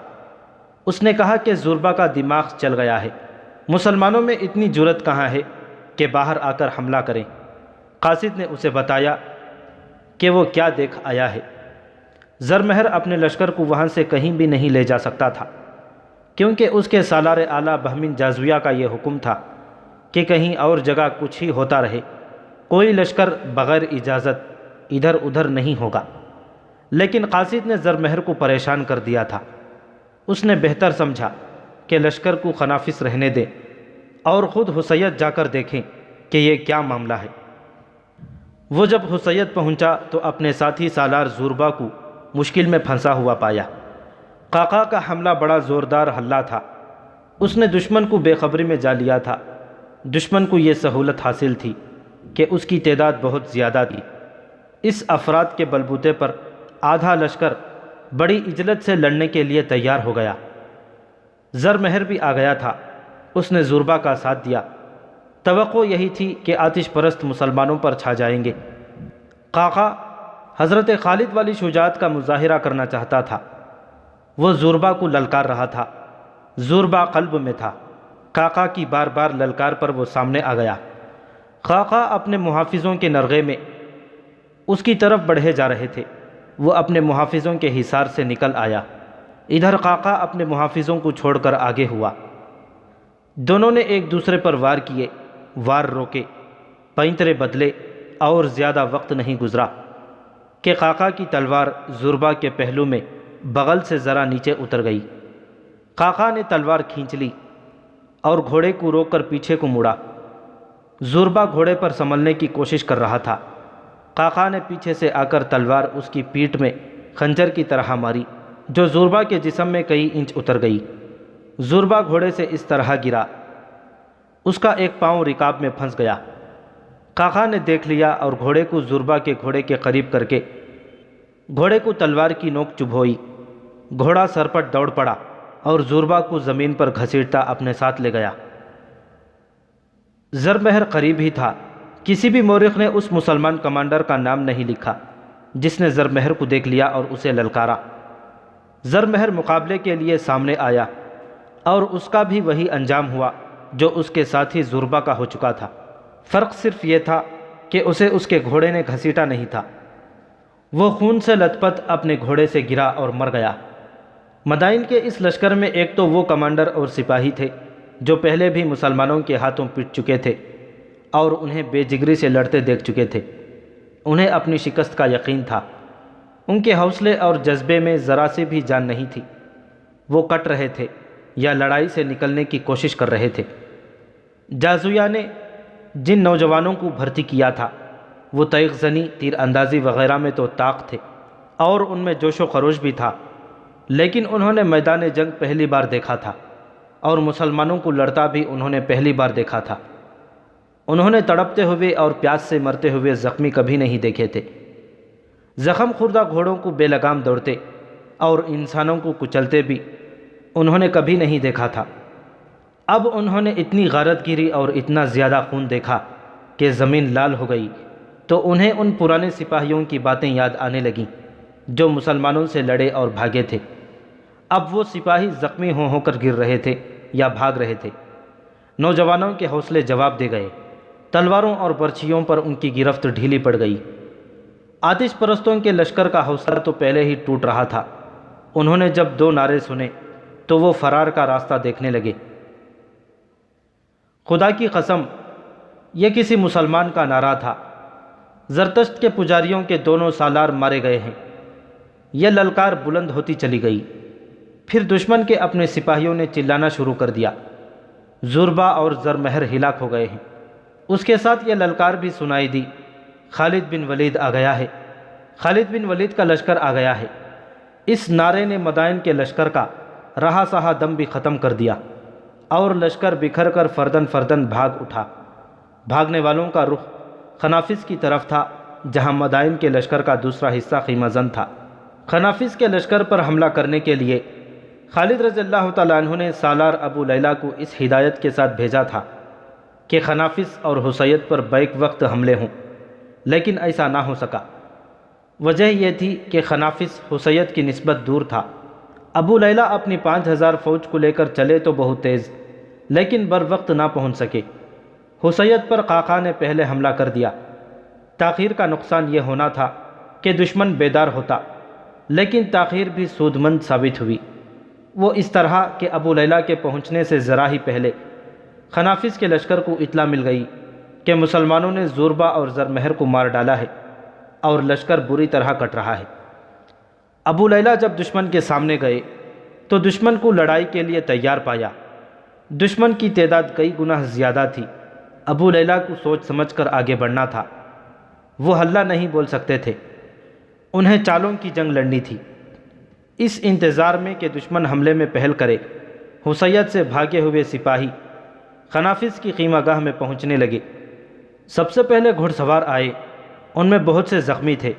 اس نے کہا کہ زوربا کا دماغ چل گیا ہے، مسلمانوں میں اتنی جرأت کہاں ہے کہ باہر آ کر حملہ کریں۔ قاصد نے اسے بتایا کہ وہ کیا دیکھ آیا ہے۔ زرمہر اپنے لشکر کو وہاں سے کہیں بھی نہیں لے جا سکتا تھا، کیونکہ اس کے سالار اعلیٰ بہمن جازویہ کا یہ حکم تھا کہ کہیں اور جگہ کچھ ہی ہوتا رہے، کوئی لشکر بغیر اجازت ادھر ادھر نہیں ہوگا۔ لیکن قاصد نے زرمہر کو پریشان کر دیا تھا۔ اس نے بہتر سمجھا کہ لشکر کو خنافس رہنے دیں اور خود حسید جا کر دیکھیں کہ یہ کیا معاملہ ہے۔ وہ جب حسید پہنچا تو اپنے ساتھی سالار زوربا کو مشکل میں پھنسا ہوا پایا۔ قعقاع کا حملہ بڑا زوردار حملہ تھا۔ اس نے دشمن کو بے خبری میں جا لیا تھا۔ دشمن کو یہ سہولت حاصل تھی کہ اس کی تعداد بہت زیادہ تھی۔ اس افراد کے بلبوتے پر آدھا لشکر بڑی عجلت سے لڑنے کے لیے تیار ہو گیا۔ زرمہر بھی آ گیا تھا۔ اس نے زوربا کا ساتھ دیا۔ توقع یہی تھی کہ آتش پرست مسلمانوں پر چھا جائیں گے۔ قعقاع حضرت خالد والی شجاعت کا مظاہرہ کرنا چاہتا تھا۔ وہ زوربا کو للکار رہا تھا۔ زوربا قلب میں تھا۔ قعقاع کی بار بار للکار پر وہ سامنے آ گیا۔ قعقاع اپنے محافظوں کے نرغے میں اس کی طرف بڑھے جا رہے تھے۔ وہ اپنے محافظوں کے حصار سے نکل آیا۔ ادھر قعقاع اپنے محافظوں کو چھوڑ کر آگے ہوا۔ دونوں نے ایک دوسرے پر وار کیے، وار روکے، پینترے بدلے، اور زیادہ وقت نہیں گزرا کہ قعقاع کی تلوار زوربا کے پہلو میں بغل سے ذرا نیچے اتر گئی۔ قعقاع نے تلوار کھینچ لی اور گھوڑے کو روک کر پیچھے کو موڑا۔ زوربا گھوڑے پر سنبھلنے کی کوشش کر رہا تھا۔ قعقاع نے پیچھے سے آ کر تلوار اس کی پیٹھ میں خنجر کی طرح ماری، جو زوربا کے جسم میں کئی انچ اتر گئی۔ زوربا گھوڑے سے اس طرح گرا، اس کا ایک پاؤں رکاب میں پھنس گیا۔ قعقاع نے دیکھ لیا اور گھوڑے کو زوربا کے گھوڑے کے قریب کر کے گھوڑے کو تلوار کی نوک چبھوئی۔ گھوڑا سرپٹ دوڑ پڑا اور زوربا کو زمین پر گھسیٹتا اپنے ساتھ لے گیا۔ زرمہر قریب ہی تھا۔ کسی بھی مورخ نے اس مسلمان کمانڈر کا نام نہیں لکھا جس نے زرمہر کو دیکھ لیا اور اسے للکارا۔ زرمہر مقابلے کے لیے سامنے آیا اور اس کا بھی وہی انجام ہوا جو اس کے ساتھی زوربا کا ہو چکا تھا۔ فرق صرف یہ تھا کہ اسے اس کے گھوڑے نے گھسیٹا نہیں تھا۔ وہ خون سے لت پت اپنے گھوڑے سے گرا اور مر گیا۔ مدائن کے اس لشکر میں ایک تو وہ کمانڈر اور سپاہی تھے جو پہلے بھی مسلمانوں کے ہاتھوں پٹ چکے تھے اور انہیں بے جگری سے لڑتے دیکھ چکے تھے۔ انہیں اپنی شکست کا یقین تھا۔ ان کے حوصلے اور جذبے میں ذرا سی بھی جان نہیں تھی۔ وہ کٹ رہے تھے یا لڑائی سے نکلنے کی کوشش کر رہے تھے۔ جازویہ نے جن نوجوانوں کو بھرتی کیا تھا وہ تیغ زنی، تیر اندازی وغیرہ میں تو طاق تھے اور ان میں جوش و خروش بھی تھا، لیکن انہوں نے میدان جنگ پہلی بار دیکھا تھا اور مسلمانوں کو لڑتا بھی انہوں نے پہلی بار دیکھا تھا۔ انہوں نے تڑپتے ہوئے اور پیاس سے مرتے ہوئے زخمی کبھی نہیں دیکھے تھے۔ زخم خوردہ گھوڑوں کو بے لگام دوڑتے اور انسانوں کو کچلتے بھی انہوں نے کبھی نہیں دیکھا تھا۔ اب انہوں نے اتنی غارت گیری اور اتنا زیادہ خون دیکھا کہ زمین لال ہو گئی، تو انہیں ان پرانے سپاہیوں کی باتیں یاد آنے لگیں جو مسلمانوں سے لڑے اور بھاگے تھے۔ اب وہ سپاہی زخمی ہو کر گر رہے تھے یا بھاگ رہے تھے۔ نوجوانوں کے حوصلے جواب دے گئے۔ تلواروں اور برچھیوں پر ان کی گرفت ڈھیلی پڑ گئی۔ آتش پرستوں کے لشکر کا حوصلہ تو پہلے ہی ٹوٹ رہا تھا۔ انہوں نے جب دو نعرے سنے تو وہ فرار کا راستہ دیکھنے لگے۔ خدا کی قسم، یہ کسی مسلمان کا نعرہ تھا۔ زرتشت کے پجاریوں کے دونوں سالار مارے گئے ہیں۔ یہ للکار بلند ہوتی چلی گئی۔ پھر دشمن کے اپنے سپاہیوں نے چلانا شروع کر دیا، زوربا اور زرمہر ہلاک ہو گئے ہیں۔ اس کے ساتھ یہ للکار بھی سنائی دی، خالد بن ولید آ گیا ہے، خالد بن ولید کا لشکر آ گیا ہے۔ اس نعرے نے مدائن کے لشکر کا رہا سہا دم بھی ختم کر دیا، اور لشکر بکھر کر فردن فردن بھاگ اٹھا۔ بھاگنے والوں کا رخ خنافس کی طرف تھا، جہاں مدائن کے لشکر کا دوسرا حصہ خیمہ زن تھا۔ خنافس کے لشکر پر حملہ کرنے کے لیے خالد رضی اللہ تعالیٰ عنہ نے سالار ابو لیلہ کو اس ہدایت کے ساتھ بھیجا تھا کہ خنافس اور حسیت پر بیک وقت حملے ہوں، لیکن ایسا نہ ہو سکا۔ وجہ یہ تھی کہ خنافس حسیت کی نسبت دور تھا۔ ابو لیلہ اپنی 5000 فوج کو لے کر چلے تو بہت تیز، لیکن بر وقت نہ پہنچ سکے۔ حسیت پر قاقا نے پہلے حملہ کر دیا۔ تاخیر کا نقصان یہ ہونا تھا کہ دشمن بیدار ہوتا، لیکن تاخیر بھی سودمند ثابت ہوئی۔ وہ اس طرح کہ ابو لیلہ کے پہنچنے سے ذرا ہی پہلے خنافس کے لشکر کو اطلاع مل گئی کہ مسلمانوں نے زوربا اور زرمہر کو مار ڈالا ہے اور لشکر بری طرح کٹ رہا ہے۔ ابو لیلہ جب دشمن کے سامنے گئے تو دشمن کو لڑائی کے لیے تیار پایا۔ دشمن کی تعداد کئی گنا زیادہ تھی۔ ابو لیلہ کو سوچ سمجھ کر آگے بڑھنا تھا۔ وہ ہلہ نہیں بول سکتے تھے، انہیں چالوں کی جنگ لڑنی تھی۔ اس انتظار میں کہ دشمن حملے میں پہل کرے، حسیت سے بھاگے ہوئے سپاہی خنافس کی خیمہ گاہ میں پہنچنے لگے۔ سب سے پہلے گھڑ سوار آئے، ان میں بہت سے زخمی تھے۔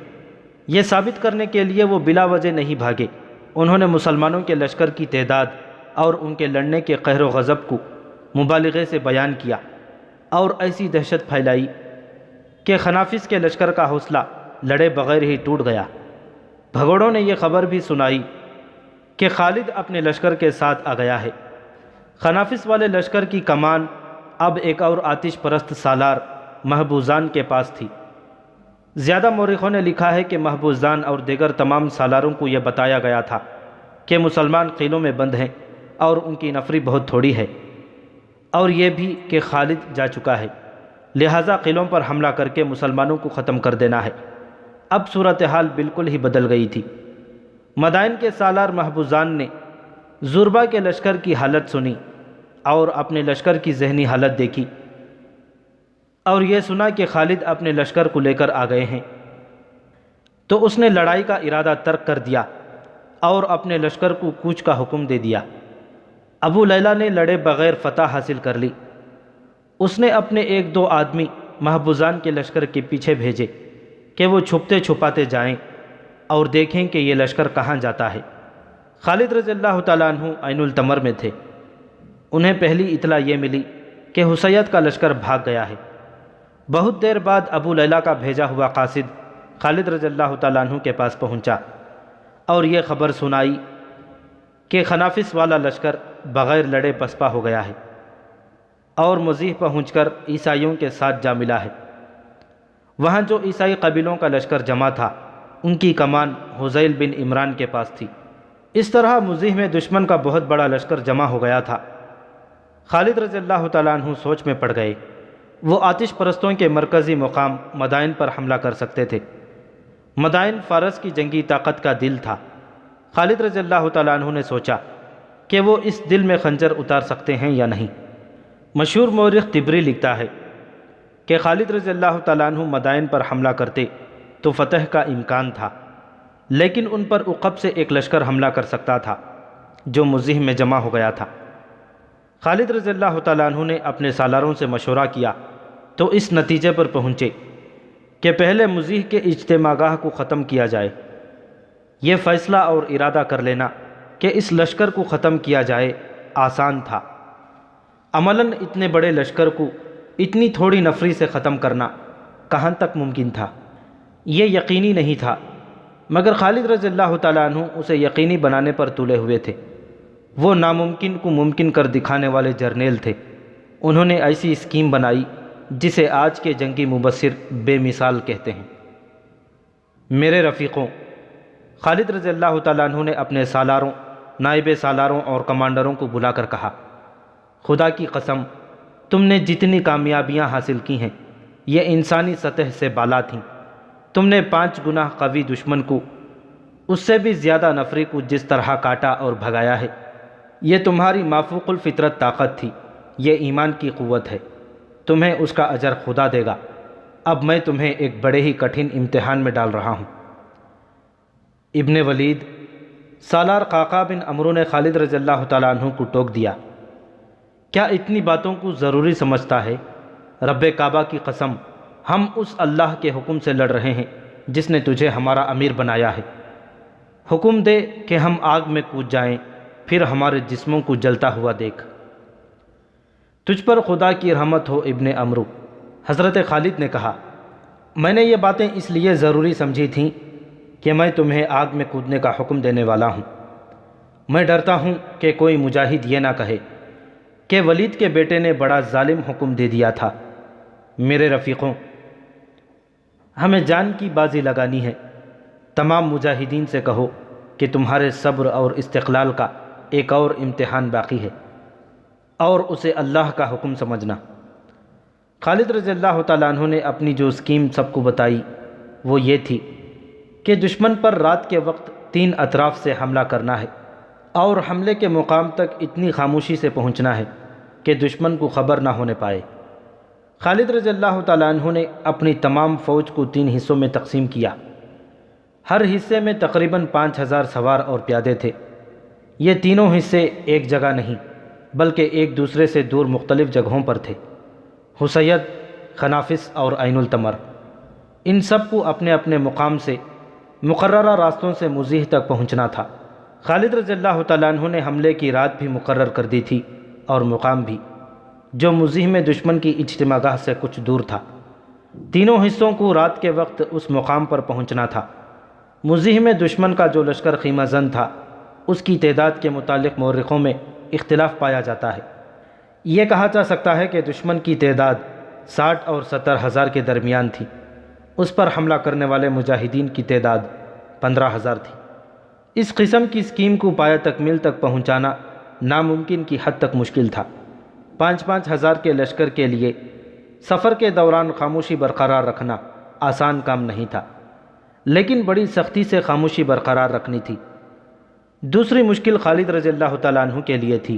یہ ثابت کرنے کے لیے وہ بلا وجہ نہیں بھاگے۔ انہوں نے مسلمانوں کے لشکر کی تعداد اور ان کے لڑنے کے قہر و غضب کو مبالغے سے بیان کیا، اور ایسی دہشت پھیلائی کہ خنافس کے لشکر کا حوصلہ لڑے بغیر ہی ٹوٹ گیا۔ بھگوڑوں نے یہ خبر بھی سنائی کہ خالد اپنے لشکر کے ساتھ آ گیا ہے۔ خنافس والے لشکر کی کمان اب ایک اور آتش پرست سالار محبوزان کے پاس تھی۔ زیادہ مورخوں نے لکھا ہے کہ محبوزان اور دیگر تمام سالاروں کو یہ بتایا گیا تھا کہ مسلمان قلعوں میں بند ہیں اور ان کی نفری بہت تھوڑی ہے، اور یہ بھی کہ خالد جا چکا ہے، لہٰذا قلعوں پر حملہ کر کے مسلمانوں کو ختم کر دینا ہے۔ اب صورتحال بالکل ہی بدل گئی تھی۔ مدائن کے سالار محبوزان نے زوربا کے لشکر کی حالت سنی اور اپنے لشکر کی ذہنی حالت دیکھی، اور یہ سنا کہ خالد اپنے لشکر کو لے کر آ گئے ہیں، تو اس نے لڑائی کا ارادہ ترک کر دیا اور اپنے لشکر کو کوچ کا حکم دے دیا۔ ابو لیلہ نے لڑے بغیر فتح حاصل کر لی۔ اس نے اپنے 1-2 آدمی محبوزان کے لشکر کے پیچھے بھیجے کہ وہ چھپتے چھپاتے جائیں اور دیکھیں کہ یہ لشکر کہاں جاتا ہے۔ خالد رضی اللہ تعالیٰ عنہ عین التمر میں تھے۔ انہیں پہلی اطلاع یہ ملی کہ حسیت کا لشکر بھاگ گیا ہے۔ بہت دیر بعد ابو لیلہ کا بھیجا ہوا قاصد خالد رضی اللہ تعالیٰ عنہ کے پاس پہنچا اور یہ خبر سنائی کہ خنافس والا لشکر بغیر لڑے پسپا ہو گیا ہے اور مضیح پہنچ کر عیسائیوں کے ساتھ جا ملا ہے۔ وہاں جو عیسائی قبیلوں کا لشکر جمع تھا، ان کی کمان حذیل بن عمران کے پاس تھی۔ اس طرح مضیح میں دشمن کا بہت بڑا لشکر جمع ہو گیا تھا۔ خالد رضی اللہ تعالیٰ عنہ سوچ میں پڑ گئے۔ وہ آتش پرستوں کے مرکزی مقام مدائن پر حملہ کر سکتے تھے۔ مدائن فارس کی جنگی طاقت کا دل تھا۔ خالد رضی اللہ تعالیٰ عنہ نے سوچا کہ وہ اس دل میں خنجر اتار سکتے ہیں یا نہیں۔ مشہور مورخ طبری لکھتا ہے کہ خالد رضی اللہ تعالیٰ عنہ مدائن پر حملہ کرتے تو فتح کا امکان تھا، لیکن ان پر عقب سے ایک لشکر حملہ کر سکتا تھا جو مضیح میں جمع ہو گیا تھا۔ خالد رضی اللہ تعالیٰ عنہ نے اپنے سالاروں سے مشورہ کیا تو اس نتیجے پر پہنچے کہ پہلے مضیح کے اجتماع گاہ کو ختم کیا جائے۔ یہ فیصلہ اور ارادہ کر لینا کہ اس لشکر کو ختم کیا جائے آسان تھا۔ عملاً اتنے بڑے لشکر کو اتنی تھوڑی نفری سے ختم کرنا کہاں تک ممکن تھا؟ یہ یقینی نہیں تھا، مگر خالد رضی اللہ تعالیٰ عنہ اسے یقینی بنانے پر تلے ہوئے تھے۔ وہ ناممکن کو ممکن کر دکھانے والے جرنیل تھے۔ انہوں نے ایسی اسکیم بنائی جسے آج کے جنگی مبصر بے مثال کہتے ہیں۔ میرے رفیقوں، خالد رضی اللہ تعالیٰ عنہ نے اپنے سالاروں، نائب سالاروں اور کمانڈروں کو بلا کر کہا، خدا کی قسم، تم نے جتنی کامیابیاں حاصل کی ہیں یہ انسانی سطح سے بالا تھیں۔ تم نے 5 گنا قوی دشمن کو اس سے بھی زیادہ نفری کو جس طرح کاٹا اور بھگایا ہے، یہ تمہاری مافوق الفطرت طاقت تھی، یہ ایمان کی قوت ہے، تمہیں اس کا اجر خدا دے گا۔ اب میں تمہیں ایک بڑے ہی کٹھن امتحان میں ڈال رہا ہوں۔ ابن ولید سالار قعقاع بن عمرو نے خالد رضی اللہ تعالیٰ عنہ کو ٹوک دیا، کیا اتنی باتوں کو ضروری سمجھتا ہے؟ رب کعبہ کی قسم، ہم اس اللہ کے حکم سے لڑ رہے ہیں جس نے تجھے ہمارا امیر بنایا ہے۔ حکم دے کہ ہم آگ میں کود جائیں، پھر ہمارے جسموں کو جلتا ہوا دیکھ۔ تجھ پر خدا کی رحمت ہو ابن عمرو۔ حضرت خالد نے کہا، میں نے یہ باتیں اس لیے ضروری سمجھی تھیں کہ میں تمہیں آگ میں کودنے کا حکم دینے والا ہوں۔ میں ڈرتا ہوں کہ کوئی مجاہد یہ نہ کہے کہ ولید کے بیٹے نے بڑا ظالم حکم دے دیا تھا۔ میرے رفیقوں، ہمیں جان کی بازی لگانی ہے۔ تمام مجاہدین سے کہو کہ تمہارے صبر اور استقلال کا ایک اور امتحان باقی ہے، اور اسے اللہ کا حکم سمجھنا۔ خالد رضی اللہ تعالیٰ عنہ نے اپنی جو اسکیم سب کو بتائی وہ یہ تھی کہ دشمن پر رات کے وقت 3 اطراف سے حملہ کرنا ہے، اور حملے کے مقام تک اتنی خاموشی سے پہنچنا ہے کہ دشمن کو خبر نہ ہونے پائے۔ خالد رضی اللہ تعالیٰ عنہ نے اپنی تمام فوج کو 3 حصوں میں تقسیم کیا۔ ہر حصے میں تقریباً 5000 سوار اور پیادے تھے۔ یہ تینوں حصے ایک جگہ نہیں بلکہ ایک دوسرے سے دور مختلف جگہوں پر تھے، حسید، خنافس اور عین التمر۔ ان سب کو اپنے اپنے مقام سے مقررہ راستوں سے مزیح تک پہنچنا تھا۔ خالد رضی اللہ تعالیٰ عنہ نے حملے کی رات بھی مقرر کر دی تھی اور مقام بھی، جو مزیح میں دشمن کی اجتماع گاہ سے کچھ دور تھا۔ تینوں حصوں کو رات کے وقت اس مقام پر پہنچنا تھا۔ مزیح میں دشمن کا جو لشکر خیمہ زن تھا، اس کی تعداد کے متعلق مورخوں میں اختلاف پایا جاتا ہے۔ یہ کہا جا سکتا ہے کہ دشمن کی تعداد 60 اور 70 ہزار کے درمیان تھی۔ اس پر حملہ کرنے والے مجاہدین کی تعداد 15,000 تھی۔ اس قسم کی اسکیم کو پایہ تکمیل تک پہنچانا ناممکن کی حد تک مشکل تھا۔ 5-5 ہزار کے لشکر کے لیے سفر کے دوران خاموشی برقرار رکھنا آسان کام نہیں تھا، لیکن بڑی سختی سے خاموشی برقرار رکھنی تھی۔ دوسری مشکل خالد رضی اللہ تعالیٰ عنہ کے لیے تھی۔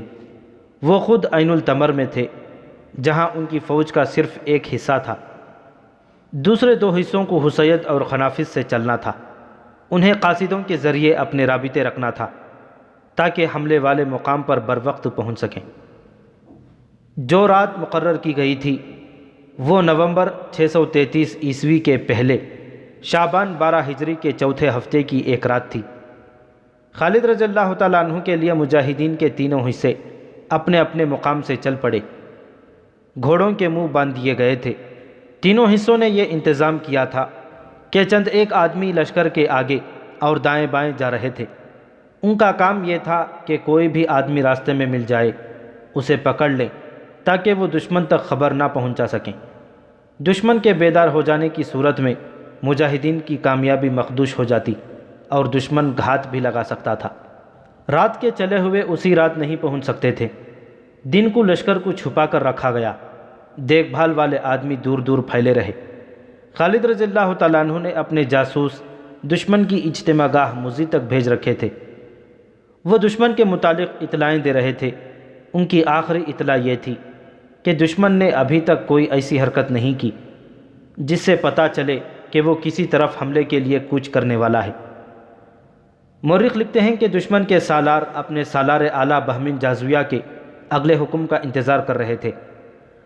وہ خود عین التمر میں تھے، جہاں ان کی فوج کا صرف ایک حصہ تھا۔ دوسرے 2 حصوں کو حسید اور خنافس سے چلنا تھا۔ انہیں قاصدوں کے ذریعے اپنے رابطے رکھنا تھا تاکہ حملے والے مقام پر بروقت پہنچ سکیں۔ جو رات مقرر کی گئی تھی وہ نومبر 633 عیسوی کے پہلے شعبان 12 ہجری کے چوتھے ہفتے کی ایک رات تھی۔ خالد رضی اللہ تعالیٰ عنہ کے لیے مجاہدین کے تینوں حصے اپنے اپنے مقام سے چل پڑے۔ گھوڑوں کے منہ باندھ دیے گئے تھے۔ تینوں حصوں نے یہ انتظام کیا تھا کہ چند ایک آدمی لشکر کے آگے اور دائیں بائیں جا رہے تھے۔ ان کا کام یہ تھا کہ کوئی بھی آدمی راستے میں مل جائے اسے پکڑ لیں تاکہ وہ دشمن تک خبر نہ پہنچا سکیں۔ دشمن کے بیدار ہو جانے کی صورت میں مجاہدین کی کامیابی مخدوش ہو جاتی اور دشمن گھات بھی لگا سکتا تھا۔ رات کے چلے ہوئے اسی رات نہیں پہنچ سکتے تھے۔ دن کو لشکر کو چھپا کر رکھا گیا۔ دیکھ بھال والے آدمی دور دور پھیلے رہے۔ خالد رضی اللہ تعالیٰ عنہ نے اپنے جاسوس دشمن کی اجتماع گاہ مزی تک بھیج رکھے تھے۔ وہ دشمن کے متعلق اطلاعیں دے رہے تھے۔ ان کی آخری اطلاع یہ تھی کہ دشمن نے ابھی تک کوئی ایسی حرکت نہیں کی جس سے پتہ چلے کہ وہ کسی طرف حملے کے لیے کوچ کرنے والا ہے۔ مورخ لکھتے ہیں کہ دشمن کے سالار اپنے سالار اعلیٰ بہمن جازویہ کے اگلے حکم کا انتظار کر رہے تھے۔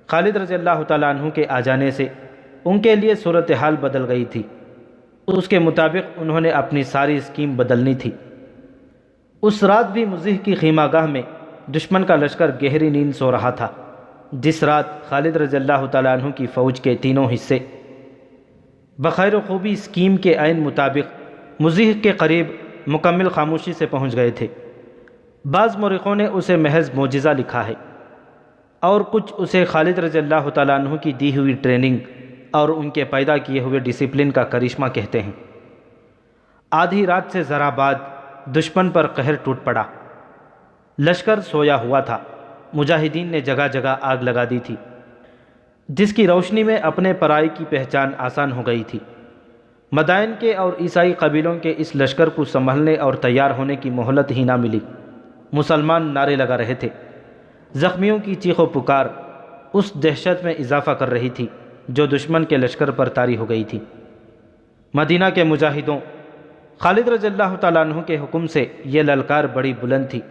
خالد رضی اللہ تعالیٰ عنہ کے آ جانے سے ان کے لیے صورتحال بدل گئی تھی۔ اس کے مطابق انہوں نے اپنی ساری اسکیم بدلنی تھی۔ اس رات بھی مزیح کی خیمہ گاہ میں دشمن کا لشکر گہری نیند سو رہا تھا۔ جس رات خالد رضی اللہ تعالیٰ عنہ کی فوج کے تینوں حصے بخیر و خوبی اسکیم کے عین مطابق مزیح کے قریب مکمل خاموشی سے پہنچ گئے تھے۔ بعض مورخوں نے اسے محض معجزہ لکھا ہے اور کچھ اسے خالد رضی اللہ تعالیٰ عنہ کی دی ہوئی ٹریننگ اور ان کے پیدا کیے ہوئے ڈسپلن کا کرشمہ کہتے ہیں۔ آدھی رات سے ذرا بعد دشمن پر قہر ٹوٹ پڑا۔ لشکر سویا ہوا تھا۔ مجاہدین نے جگہ جگہ آگ لگا دی تھی، جس کی روشنی میں اپنے پرائی کی پہچان آسان ہو گئی تھی۔ مدائن کے اور عیسائی قبیلوں کے اس لشکر کو سنبھلنے اور تیار ہونے کی مہلت ہی نہ ملی۔ مسلمان نعرے لگا رہے تھے۔ زخمیوں کی چیخ و پکار اس دہشت میں اضافہ کر رہی تھی جو دشمن کے لشکر پر طاری ہو گئی تھی۔ مدینہ کے مجاہدوں، خالد رضی اللہ تعالیٰ عنہ کے حکم سے یہ للکار بڑی بلند تھی،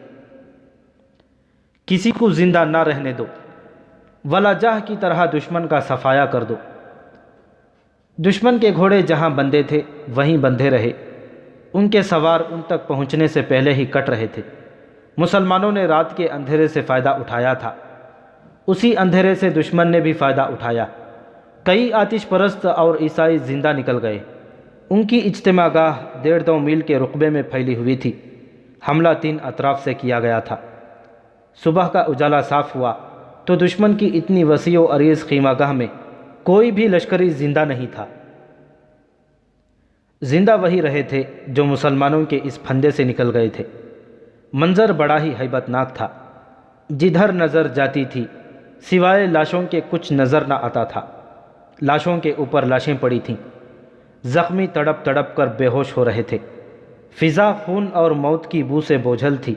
کسی کو زندہ نہ رہنے دو، ولا جاہ کی طرح دشمن کا صفایا کر دو۔ دشمن کے گھوڑے جہاں بندھے تھے وہیں بندھے رہے، ان کے سوار ان تک پہنچنے سے پہلے ہی کٹ رہے تھے۔ مسلمانوں نے رات کے اندھیرے سے فائدہ اٹھایا تھا، اسی اندھیرے سے دشمن نے بھی فائدہ اٹھایا۔ کئی آتش پرست اور عیسائی زندہ نکل گئے۔ ان کی اجتماع گاہ 1.5 میل کے رقبے میں پھیلی ہوئی تھی۔ حملہ 3 اطراف سے کیا گیا تھا۔ صبح کا اجالا صاف ہوا تو دشمن کی اتنی وسیع و عریض خیمہ گاہ میں کوئی بھی لشکری زندہ نہیں تھا۔ زندہ وہی رہے تھے جو مسلمانوں کے اس پھندے سے نکل گئے تھے۔ منظر بڑا ہی ہیبت ناک تھا۔ جدھر نظر جاتی تھی سوائے لاشوں کے کچھ نظر نہ آتا تھا۔ لاشوں کے اوپر لاشیں پڑی تھیں، زخمی تڑپ تڑپ کر بے ہوش ہو رہے تھے۔ فضا خون اور موت کی بو سے بوجھل تھی۔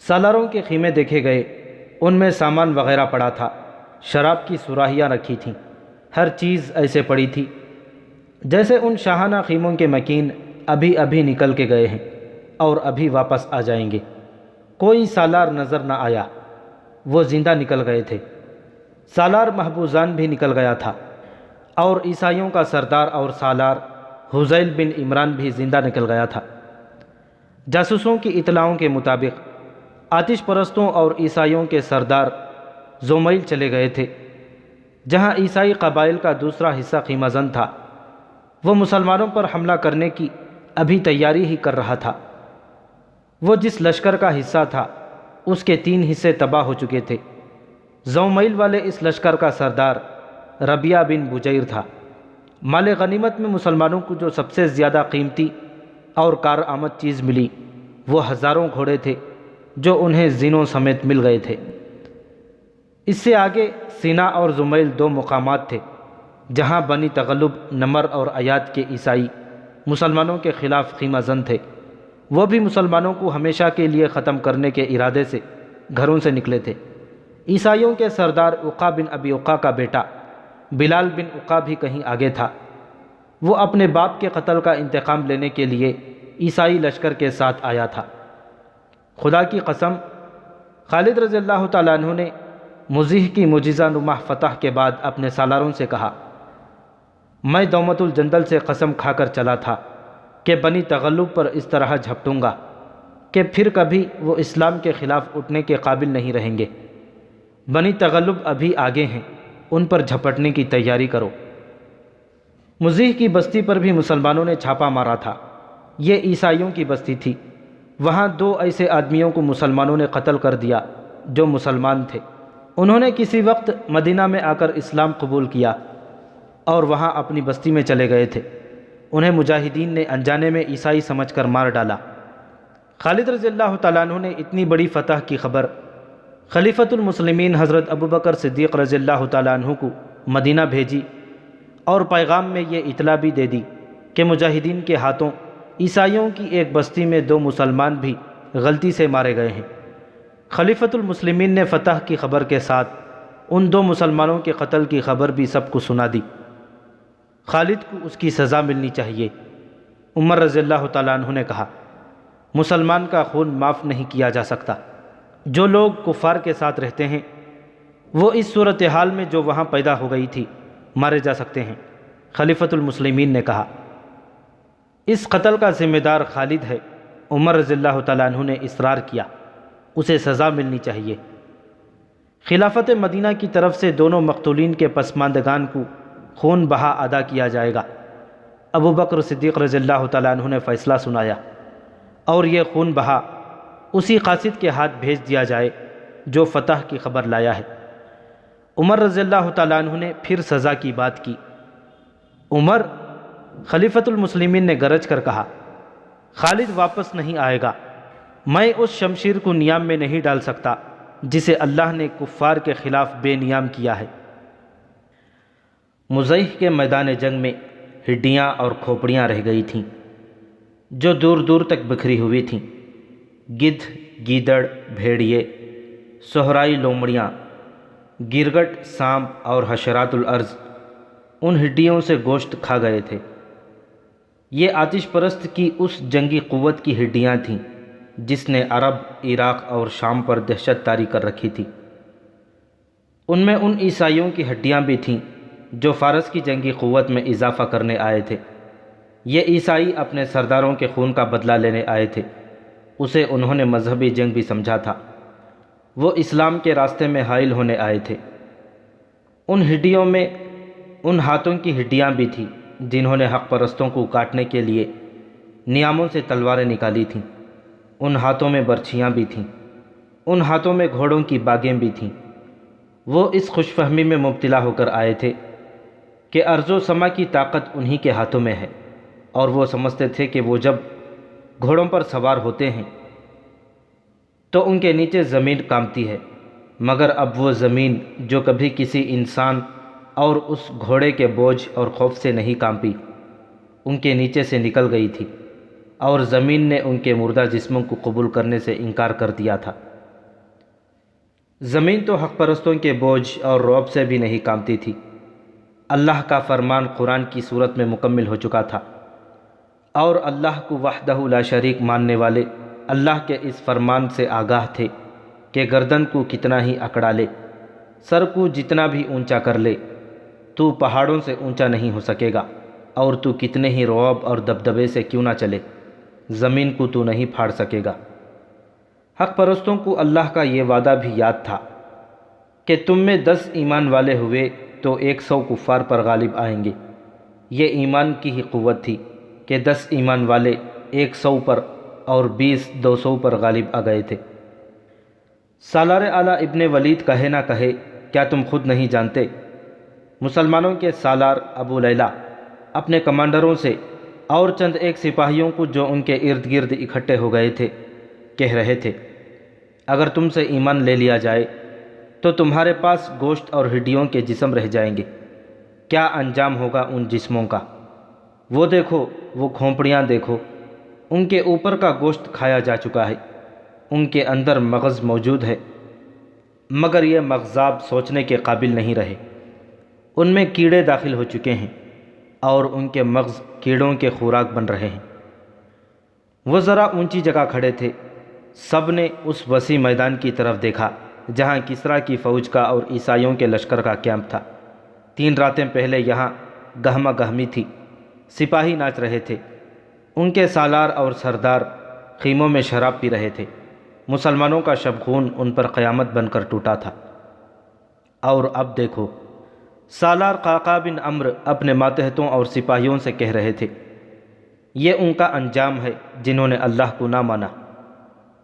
سالاروں کے خیمے دیکھے گئے، ان میں سامان وغیرہ پڑا تھا، شراب کی سراہیاں رکھی تھیں، ہر چیز ایسے پڑی تھی جیسے ان شاہانہ خیموں کے مکین ابھی ابھی نکل کے گئے ہیں اور ابھی واپس آ جائیں گے۔ کوئی سالار نظر نہ آیا، وہ زندہ نکل گئے تھے۔ سالار محبوزان بھی نکل گیا تھا، اور عیسائیوں کا سردار اور سالار حذیل بن عمران بھی زندہ نکل گیا تھا۔ جاسوسوں کی اطلاعوں کے مطابق آتش پرستوں اور عیسائیوں کے سردار زومیل چلے گئے تھے۔ جہاں عیسائی قبائل کا دوسرا حصہ خیمہ زن تھا، وہ مسلمانوں پر حملہ کرنے کی ابھی تیاری ہی کر رہا تھا۔ وہ جس لشکر کا حصہ تھا اس کے 3 حصے تباہ ہو چکے تھے۔ زومیل والے اس لشکر کا سردار ربیعہ بن بجیر تھا۔ مال غنیمت میں مسلمانوں کو جو سب سے زیادہ قیمتی اور کارآمد چیز ملی وہ ہزاروں گھوڑے تھے جو انہیں زینوں سمیت مل گئے تھے۔ اس سے آگے سینا اور زمیل 2 مقامات تھے جہاں بنی تغلب، نمر اور ایاد کے عیسائی مسلمانوں کے خلاف خیمہ زن تھے۔ وہ بھی مسلمانوں کو ہمیشہ کے لیے ختم کرنے کے ارادے سے گھروں سے نکلے تھے۔ عیسائیوں کے سردار عقا بن ابی عقا کا بیٹا بلال بن عقا بھی کہیں آگے تھا۔ وہ اپنے باپ کے قتل کا انتقام لینے کے لیے عیسائی لشکر کے ساتھ آیا تھا۔ خدا کی قسم، خالد رضی اللہ تعالیٰ عنہ نے مزیح کی معجزہ نما فتح کے بعد اپنے سالاروں سے کہا، میں دومت الجندل سے قسم کھا کر چلا تھا کہ بنی تغلب پر اس طرح جھپٹوں گا کہ پھر کبھی وہ اسلام کے خلاف اٹھنے کے قابل نہیں رہیں گے۔ بنی تغلب ابھی آگے ہیں، ان پر جھپٹنے کی تیاری کرو۔ مزیح کی بستی پر بھی مسلمانوں نے چھاپا مارا تھا۔ یہ عیسائیوں کی بستی تھی۔ وہاں 2 ایسے آدمیوں کو مسلمانوں نے قتل کر دیا جو مسلمان تھے۔ انہوں نے کسی وقت مدینہ میں آ کر اسلام قبول کیا اور وہاں اپنی بستی میں چلے گئے تھے۔ انہیں مجاہدین نے انجانے میں عیسائی سمجھ کر مار ڈالا۔ خالد رضی اللہ تعالیٰ عنہ نے اتنی بڑی فتح کی خبر خلیفۃ المسلمین حضرت ابوبکر صدیق رضی اللہ تعالیٰ عنہ کو مدینہ بھیجی اور پیغام میں یہ اطلاع بھی دے دی کہ مجاہدین کے ہاتھوں عیسائیوں کی ایک بستی میں 2 مسلمان بھی غلطی سے مارے گئے ہیں۔ خلیفۃ المسلمین نے فتح کی خبر کے ساتھ ان 2 مسلمانوں کے قتل کی خبر بھی سب کو سنا دی۔ خالد کو اس کی سزا ملنی چاہیے۔ عمر رضی اللہ تعالیٰ عنہ نے کہا، مسلمان کا خون معاف نہیں کیا جا سکتا۔ جو لوگ کفار کے ساتھ رہتے ہیں وہ اس صورتحال میں جو وہاں پیدا ہو گئی تھی مارے جا سکتے ہیں۔ خلیفۃ المسلمین نے کہا، اس قتل کا ذمہ دار خالد ہے۔ عمر رضی اللہ تعالیٰ عنہ نے اصرار کیا، اسے سزا ملنی چاہیے۔ خلافت مدینہ کی طرف سے دونوں مقتولین کے پسماندگان کو خون بہا ادا کیا جائے گا۔ ابو بکر صدیق رضی اللہ تعالیٰ عنہ نے فیصلہ سنایا اور یہ خون بہا اسی قاصد کے ہاتھ بھیج دیا جائے جو فتح کی خبر لایا ہے۔ عمر رضی اللہ تعالیٰ عنہ نے پھر سزا کی بات کی۔ عمر، خلیفۃ المسلمین نے گرج کر کہا، خالد واپس نہیں آئے گا۔ میں اس شمشیر کو نیام میں نہیں ڈال سکتا جسے اللہ نے کفار کے خلاف بے نیام کیا ہے۔ مزیح کے میدان جنگ میں ہڈیاں اور کھوپڑیاں رہ گئی تھیں جو دور دور تک بکھری ہوئی تھیں۔ گدھ، گیدڑ، بھیڑیے، صحرائی لومڑیاں، گرگٹ، سانپ اور حشرات الارض ان ہڈیوں سے گوشت کھا گئے تھے۔ یہ آتش پرست کی اس جنگی قوت کی ہڈیاں تھیں جس نے عرب، عراق اور شام پر دہشت طاری کر رکھی تھی۔ ان میں ان عیسائیوں کی ہڈیاں بھی تھیں جو فارس کی جنگی قوت میں اضافہ کرنے آئے تھے۔ یہ عیسائی اپنے سرداروں کے خون کا بدلہ لینے آئے تھے۔ اسے انہوں نے مذہبی جنگ بھی سمجھا تھا۔ وہ اسلام کے راستے میں حائل ہونے آئے تھے۔ ان ہڈیوں میں ان ہاتھوں کی ہڈیاں بھی تھیں جنہوں نے حق پرستوں کو کاٹنے کے لیے نیاموں سے تلواریں نکالی تھیں۔ ان ہاتھوں میں برچھیاں بھی تھیں۔ ان ہاتھوں میں گھوڑوں کی باگیں بھی تھیں۔ وہ اس خوش فہمی میں مبتلا ہو کر آئے تھے کہ ارض و سما کی طاقت انہی کے ہاتھوں میں ہے، اور وہ سمجھتے تھے کہ وہ جب گھوڑوں پر سوار ہوتے ہیں تو ان کے نیچے زمین کانپتی ہے، مگر اب وہ زمین جو کبھی کسی انسان اور اس گھوڑے کے بوجھ اور خوف سے نہیں کانپی، ان کے نیچے سے نکل گئی تھی، اور زمین نے ان کے مردہ جسموں کو قبول کرنے سے انکار کر دیا تھا۔ زمین تو حق پرستوں کے بوجھ اور رعب سے بھی نہیں کانپتی تھی۔ اللہ کا فرمان قرآن کی صورت میں مکمل ہو چکا تھا، اور اللہ کو وحدہ لا شریک ماننے والے اللہ کے اس فرمان سے آگاہ تھے کہ گردن کو کتنا ہی اکڑا لے، سر کو جتنا بھی اونچا کر لے، تو پہاڑوں سے اونچا نہیں ہو سکے گا، اور تو کتنے ہی رعب اور دبدبے سے کیوں نہ چلے، زمین کو تو نہیں پھاڑ سکے گا۔ حق پرستوں کو اللہ کا یہ وعدہ بھی یاد تھا کہ تم میں 10 ایمان والے ہوئے تو 100 کفار پر غالب آئیں گے۔ یہ ایمان کی ہی قوت تھی کہ 10 ایمان والے 100 پر اور 20 200 پر غالب آ گئے تھے۔ سالار اعلیٰ ابن ولید کہے نہ کہے، کیا تم خود نہیں جانتے؟ مسلمانوں کے سالار ابو لیلہ اپنے کمانڈروں سے اور چند ایک سپاہیوں کو جو ان کے ارد گرد اکٹھے ہو گئے تھے کہہ رہے تھے، اگر تم سے ایمان لے لیا جائے تو تمہارے پاس گوشت اور ہڈیوں کے جسم رہ جائیں گے۔ کیا انجام ہوگا ان جسموں کا؟ وہ دیکھو، وہ کھوپڑیاں دیکھو، ان کے اوپر کا گوشت کھایا جا چکا ہے، ان کے اندر مغز موجود ہے، مگر یہ مغزاب سوچنے کے قابل نہیں رہے۔ ان میں کیڑے داخل ہو چکے ہیں اور ان کے مغز کیڑوں کے خوراک بن رہے ہیں۔ وہ ذرا اونچی جگہ کھڑے تھے۔ سب نے اس وسیع میدان کی طرف دیکھا جہاں کسریٰ کی فوج کا اور عیسائیوں کے لشکر کا کیمپ تھا۔ 3 راتیں پہلے یہاں گہما گہمی تھی، سپاہی ناچ رہے تھے، ان کے سالار اور سردار خیموں میں شراب پی رہے تھے۔ مسلمانوں کا شبخون ان پر قیامت بن کر ٹوٹا تھا۔ اور اب دیکھو، سالار قعقاع بن عمرو اپنے ماتحتوں اور سپاہیوں سے کہہ رہے تھے، یہ ان کا انجام ہے جنہوں نے اللہ کو نہ مانا،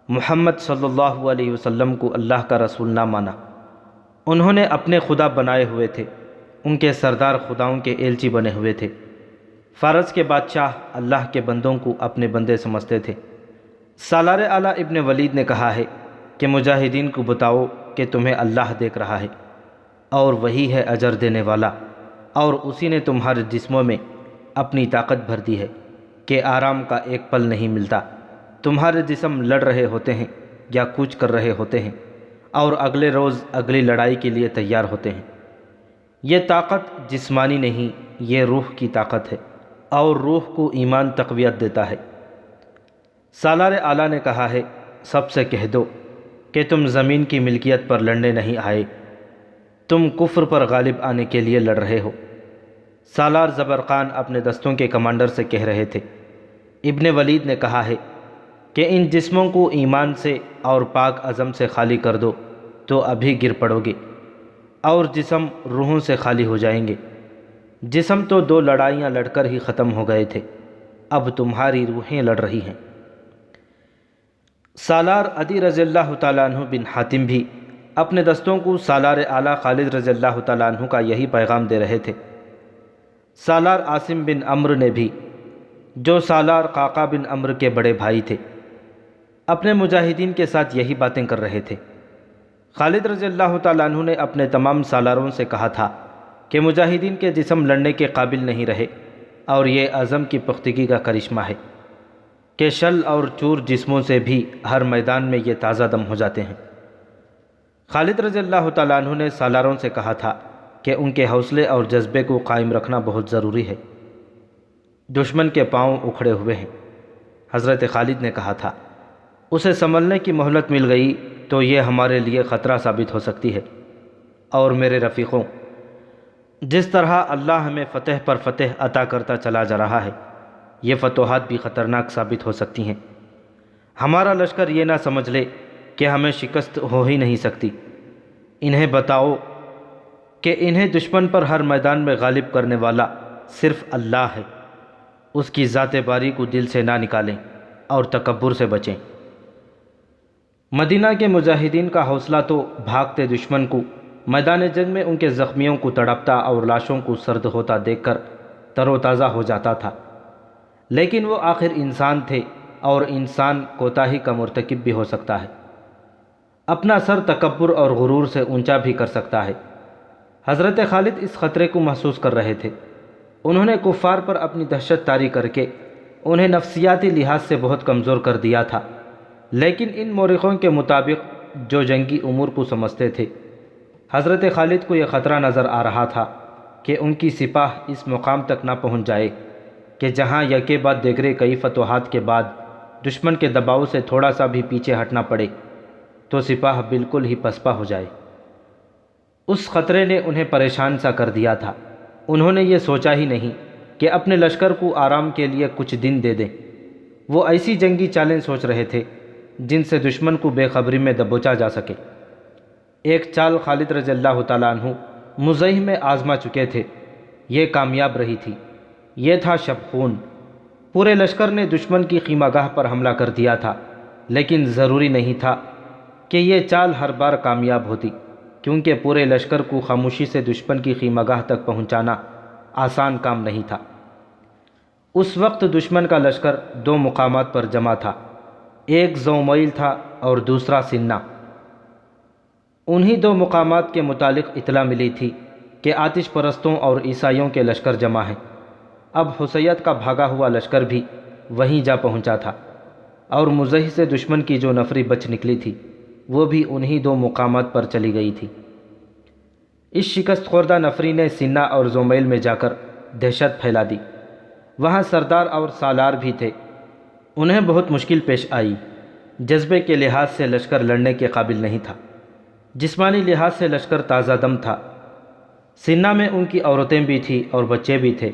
محمد صلی اللہ علیہ وسلم کو اللہ کا رسول نہ مانا۔ انہوں نے اپنے خدا بنائے ہوئے تھے، ان کے سردار خداؤں کے ایلچی بنے ہوئے تھے۔ فارس کے بادشاہ اللہ کے بندوں کو اپنے بندے سمجھتے تھے۔ سالار اعلیٰ ابن ولید نے کہا ہے کہ مجاہدین کو بتاؤ کہ تمہیں اللہ دیکھ رہا ہے، اور وہی ہے اجر دینے والا، اور اسی نے تمہارے جسموں میں اپنی طاقت بھر دی ہے کہ آرام کا ایک پل نہیں ملتا۔ تمہارے جسم لڑ رہے ہوتے ہیں یا کوچ کر رہے ہوتے ہیں، اور اگلے روز اگلی لڑائی کے لیے تیار ہوتے ہیں۔ یہ طاقت جسمانی نہیں، یہ روح کی طاقت ہے، اور روح کو ایمان تقویت دیتا ہے۔ سالار اعلیٰ نے کہا ہے، سب سے کہہ دو کہ تم زمین کی ملکیت پر لڑنے نہیں آئے، تم کفر پر غالب آنے کے لیے لڑ رہے ہو۔ سالار زبرقان اپنے دستوں کے کمانڈر سے کہہ رہے تھے۔ ابن ولید نے کہا ہے کہ ان جسموں کو ایمان سے اور پاک عزم سے خالی کر دو تو ابھی گر پڑو گے، اور جسم روحوں سے خالی ہو جائیں گے۔ جسم تو 2 لڑائیاں لڑ کر ہی ختم ہو گئے تھے، اب تمہاری روحیں لڑ رہی ہیں۔ سالار عدی رضی اللہ تعالیٰ عنہ بن حاتم بھی اپنے دستوں کو سالار اعلیٰ خالد رضی اللہ تعالیٰ عنہ کا یہی پیغام دے رہے تھے۔ سالار عاصم بن عمرو نے بھی، جو سالار قعقاع بن عمرو کے بڑے بھائی تھے، اپنے مجاہدین کے ساتھ یہی باتیں کر رہے تھے۔ خالد رضی اللہ تعالیٰ عنہ نے اپنے تمام سالاروں سے کہا تھا کہ مجاہدین کے جسم لڑنے کے قابل نہیں رہے، اور یہ عزم کی پختگی کا کرشمہ ہے کہ شل اور چور جسموں سے بھی ہر میدان میں یہ تازہ دم ہو جاتے ہیں۔ خالد رضی اللہ تعالیٰ عنہ نے سالاروں سے کہا تھا کہ ان کے حوصلے اور جذبے کو قائم رکھنا بہت ضروری ہے، دشمن کے پاؤں اکھڑے ہوئے ہیں۔ حضرت خالد نے کہا تھا، اسے سنبھلنے کی مہلت مل گئی تو یہ ہمارے لیے خطرہ ثابت ہو سکتی ہے، اور میرے رفیقوں، جس طرح اللہ ہمیں فتح پر فتح عطا کرتا چلا جا رہا ہے، یہ فتوحات بھی خطرناک ثابت ہو سکتی ہیں۔ ہمارا لشکر یہ نہ سمجھ لے کہ ہمیں شکست ہو ہی نہیں سکتی۔ انہیں بتاؤ کہ انہیں دشمن پر ہر میدان میں غالب کرنے والا صرف اللہ ہے، اس کی ذات باری کو دل سے نہ نکالیں اور تکبر سے بچیں۔ مدینہ کے مجاہدین کا حوصلہ تو بھاگتے دشمن کو میدان جنگ میں ان کے زخمیوں کو تڑپتا اور لاشوں کو سرد ہوتا دیکھ کر تر و تازہ ہو جاتا تھا، لیکن وہ آخر انسان تھے اور انسان کوتاہی کا مرتکب بھی ہو سکتا ہے، اپنا سر تکبر اور غرور سے اونچا بھی کر سکتا ہے۔ حضرت خالد اس خطرے کو محسوس کر رہے تھے۔ انہوں نے کفار پر اپنی دہشت طاری کر کے انہیں نفسیاتی لحاظ سے بہت کمزور کر دیا تھا، لیکن ان مورخوں کے مطابق جو جنگی امور کو سمجھتے تھے، حضرت خالد کو یہ خطرہ نظر آ رہا تھا کہ ان کی سپاہ اس مقام تک نہ پہنچ جائے کہ جہاں یکے بعد دیگرے کئی فتوحات کے بعد دشمن کے دباؤ سے تھوڑا سا بھی پیچھے ہٹنا پڑے تو سپاہ بالکل ہی پسپا ہو جائے۔ اس خطرے نے انہیں پریشان سا کر دیا تھا۔ انہوں نے یہ سوچا ہی نہیں کہ اپنے لشکر کو آرام کے لیے کچھ دن دے دیں۔ وہ ایسی جنگی چالیں سوچ رہے تھے جن سے دشمن کو بے خبری میں دبوچا جا سکے۔ ایک چال خالد رضی اللہ تعالیٰ عنہ مزیح میں آزما چکے تھے، یہ کامیاب رہی تھی۔ یہ تھا شب خون۔ پورے لشکر نے دشمن کی خیمہ گاہ پر حملہ کر دیا تھا، لیکن ضروری نہیں تھا کہ یہ چال ہر بار کامیاب ہوتی، کیونکہ پورے لشکر کو خاموشی سے دشمن کی خیمہ گاہ تک پہنچانا آسان کام نہیں تھا۔ اس وقت دشمن کا لشکر دو مقامات پر جمع تھا، ایک زومیل تھا اور دوسرا سنہ۔ انہی دو مقامات کے متعلق اطلاع ملی تھی کہ آتش پرستوں اور عیسائیوں کے لشکر جمع ہیں۔ اب حسیت کا بھاگا ہوا لشکر بھی وہیں جا پہنچا تھا، اور مزیح سے دشمن کی جو نفری بچ نکلی تھی وہ بھی انہی دو مقامات پر چلی گئی تھی۔ اس شکست خوردہ نفری نے سنہ اور زومیل میں جا کر دہشت پھیلا دی۔ وہاں سردار اور سالار بھی تھے، انہیں بہت مشکل پیش آئی۔ جذبے کے لحاظ سے لشکر لڑنے کے قابل نہیں تھا، جسمانی لحاظ سے لشکر تازہ دم تھا۔ سنہ میں ان کی عورتیں بھی تھیں اور بچے بھی تھے۔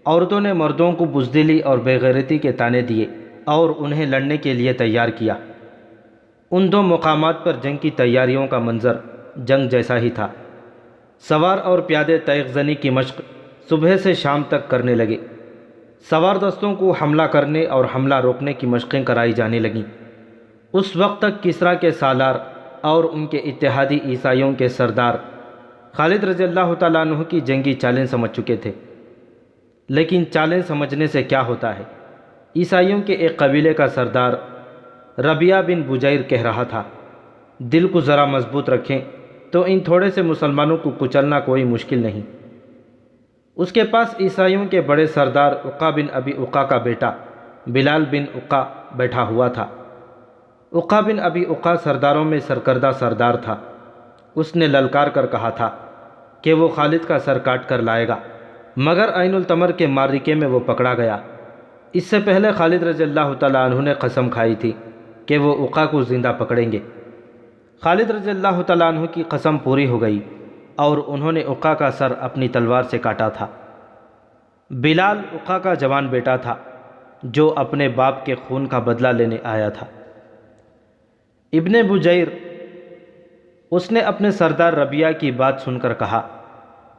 عورتوں نے مردوں کو بزدلی اور بے غیرتی کے طعنے دیے اور انہیں لڑنے کے لیے تیار کیا۔ ان دو مقامات پر جنگ کی تیاریوں کا منظر جنگ جیسا ہی تھا۔ سوار اور پیادے تیغ زنی کی مشق صبح سے شام تک کرنے لگے۔ سوار دستوں کو حملہ کرنے اور حملہ روکنے کی مشقیں کرائی جانے لگیں۔ اس وقت تک کسریٰ کے سالار اور ان کے اتحادی عیسائیوں کے سردار خالد رضی اللہ تعالیٰ عنہ کی جنگی چالیں سمجھ چکے تھے، لیکن چالیں سمجھنے سے کیا ہوتا ہے؟ عیسائیوں کے ایک قبیلے کا سردار ربیعہ بن بجیر کہہ رہا تھا، دل کو ذرا مضبوط رکھیں تو ان تھوڑے سے مسلمانوں کو کچلنا کوئی مشکل نہیں۔ اس کے پاس عیسائیوں کے بڑے سردار عقا بن ابی عقا کا بیٹا بلال بن عقا بیٹھا ہوا تھا۔ عقا بن ابی عقا سرداروں میں سرکردہ سردار تھا۔ اس نے للکار کر کہا تھا کہ وہ خالد کا سر کاٹ کر لائے گا، مگر عین التمر کے معرکے میں وہ پکڑا گیا۔ اس سے پہلے خالد رضی اللہ تعالیٰ عنہ نے قسم کھائی تھی کہ وہ عقا کو زندہ پکڑیں گے۔ خالد رضی اللہ تعالیٰ عنہ کی قسم پوری ہو گئی اور انہوں نے عقا کا سر اپنی تلوار سے کاٹا تھا۔ بلال عقا کا جوان بیٹا تھا جو اپنے باپ کے خون کا بدلہ لینے آیا تھا۔ ابن بجیر، اس نے اپنے سردار ربیعہ کی بات سن کر کہا،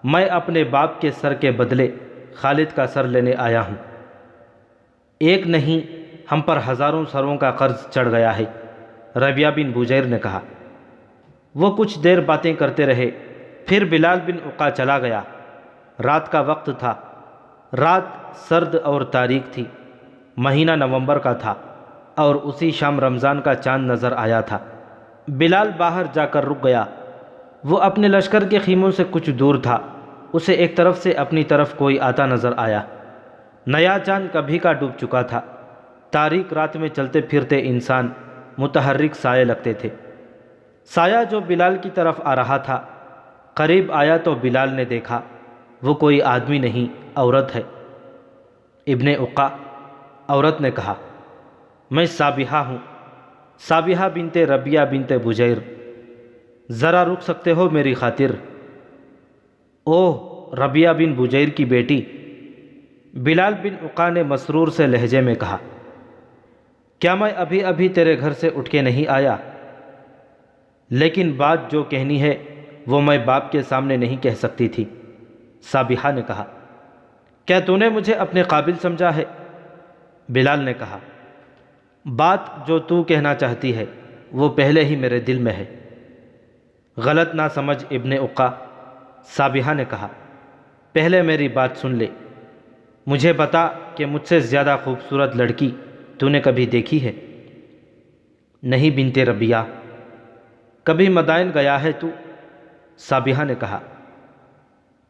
میں اپنے باپ کے سر کے بدلے خالد کا سر لینے آیا ہوں۔ ایک نہیں، ہم پر ہزاروں سروں کا قرض چڑھ گیا ہے، ربیعہ بن بجیر نے کہا۔ وہ کچھ دیر باتیں کرتے رہے، پھر بلال بن عقا چلا گیا۔ رات کا وقت تھا، رات سرد اور تاریک تھی، مہینہ نومبر کا تھا اور اسی شام رمضان کا چاند نظر آیا تھا۔ بلال باہر جا کر رک گیا۔ وہ اپنے لشکر کے خیموں سے کچھ دور تھا، اسے ایک طرف سے اپنی طرف کوئی آتا نظر آیا۔ نیا چاند کبھی کا ڈوب چکا تھا۔ تاریک رات میں چلتے پھرتے انسان متحرک سائے لگتے تھے۔ سایہ جو بلال کی طرف آ رہا تھا، قریب آیا تو بلال نے دیکھا وہ کوئی آدمی نہیں، عورت ہے۔ ابن اقا، عورت نے کہا، میں صابحہ ہوں، صابحہ بنت ربیہ بنت بجیر، ذرا رک سکتے ہو میری خاطر؟ اوہ، ربیہ بن بجیر کی بیٹی؟ بلال بن اقا نے مسرور سے لہجے میں کہا، کیا میں ابھی ابھی تیرے گھر سے اٹھ کے نہیں آیا؟ لیکن بات جو کہنی ہے وہ میں باپ کے سامنے نہیں کہہ سکتی تھی۔ صابحہ نے کہا، کیا تو نے مجھے اپنے قابل سمجھا ہے؟ بلال نے کہا، بات جو تو کہنا چاہتی ہے وہ پہلے ہی میرے دل میں ہے۔ غلط نہ سمجھ ابن اقا، صابحہ نے کہا، پہلے میری بات سن لے، مجھے بتا کہ مجھ سے زیادہ خوبصورت لڑکی تو نے کبھی دیکھی ہے؟ نہیں بنت ربیہ۔ کبھی مدائن گیا ہے تو؟ صابحہ نے کہا،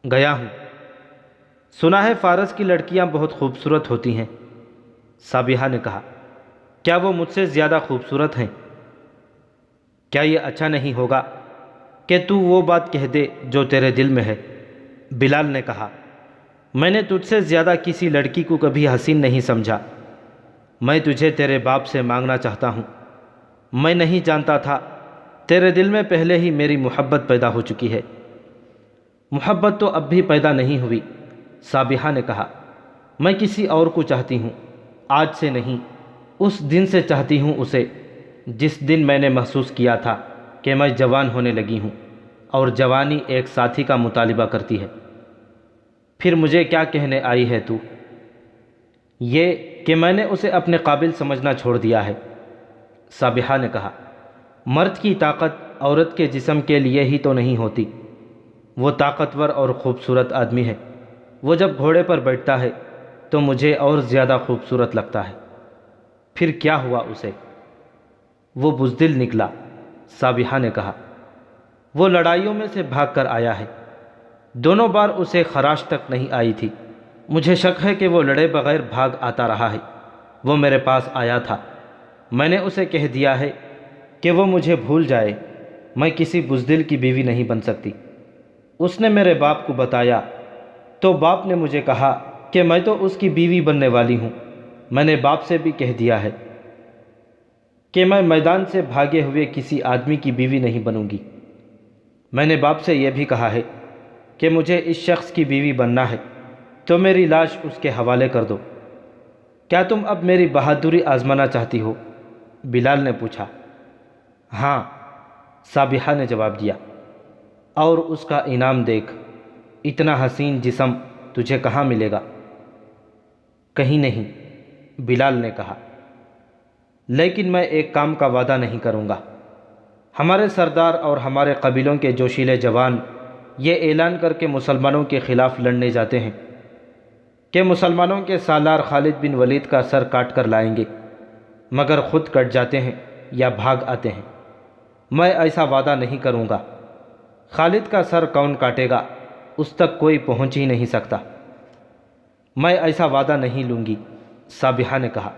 گیا ہوں۔ سنا ہے فارس کی لڑکیاں بہت خوبصورت ہوتی ہیں۔ صابحہ نے کہا، کیا وہ مجھ سے زیادہ خوبصورت ہیں؟ کیا یہ اچھا نہیں ہوگا کہ تو وہ بات کہہ دے جو تیرے دل میں ہے؟ بلال نے کہا، میں نے تجھ سے زیادہ کسی لڑکی کو کبھی حسین نہیں سمجھا۔ میں تجھے تیرے باپ سے مانگنا چاہتا ہوں۔ میں نہیں جانتا تھا تیرے دل میں پہلے ہی میری محبت پیدا ہو چکی ہے۔ محبت تو اب بھی پیدا نہیں ہوئی۔ صابحہ نے کہا، میں کسی اور کو چاہتی ہوں، آج سے نہیں، اس دن سے چاہتی ہوں اسے جس دن میں نے محسوس کیا تھا کہ میں جوان ہونے لگی ہوں اور جوانی ایک ساتھی کا مطالبہ کرتی ہے۔ پھر مجھے کیا کہنے آئی ہے تو؟ یہ کہ میں نے اسے اپنے قابل سمجھنا چھوڑ دیا ہے۔ صابحہ نے کہا، مرد کی طاقت عورت کے جسم کے لیے ہی تو نہیں ہوتی، وہ طاقتور اور خوبصورت آدمی ہے۔ وہ جب گھوڑے پر بیٹھتا ہے تو مجھے اور زیادہ خوبصورت لگتا ہے۔ پھر کیا ہوا اسے؟ وہ بزدل نکلا۔ صابحہ نے کہا، وہ لڑائیوں میں سے بھاگ کر آیا ہے، دونوں بار اسے خراش تک نہیں آئی تھی۔ مجھے شک ہے کہ وہ لڑے بغیر بھاگ آتا رہا ہے۔ وہ میرے پاس آیا تھا، میں نے اسے کہہ دیا ہے کہ وہ مجھے بھول جائے، میں کسی بزدل کی بیوی نہیں بن سکتی۔ اس نے میرے باپ کو بتایا تو باپ نے مجھے کہا کہ میں تو اس کی بیوی بننے والی ہوں۔ میں نے باپ سے بھی کہہ دیا ہے کہ میں میدان سے بھاگے ہوئے کسی آدمی کی بیوی نہیں بنوں گی۔ میں نے باپ سے یہ بھی کہا ہے کہ مجھے اس شخص کی بیوی بننا ہے تو میری لاش اس کے حوالے کر دو۔ کیا تم اب میری بہادری آزمانا چاہتی ہو؟ بلال نے پوچھا۔ ہاں، صابحہ نے جواب دیا، اور اس کا انعام دیکھ، اتنا حسین جسم تجھے کہاں ملے گا؟ کہیں نہیں، بلال نے کہا، لیکن میں ایک کام کا وعدہ نہیں کروں گا۔ ہمارے سردار اور ہمارے قبیلوں کے جوشیلے جوان یہ اعلان کر کے مسلمانوں کے خلاف لڑنے جاتے ہیں کہ مسلمانوں کے سالار خالد بن ولید کا سر کاٹ کر لائیں گے، مگر خود کٹ جاتے ہیں یا بھاگ آتے ہیں۔ میں ایسا وعدہ نہیں کروں گا۔ خالد کا سر کون کاٹے گا، اس تک کوئی پہنچ ہی نہیں سکتا۔ میں ایسا وعدہ نہیں لوں گی، صابحہ نے کہا۔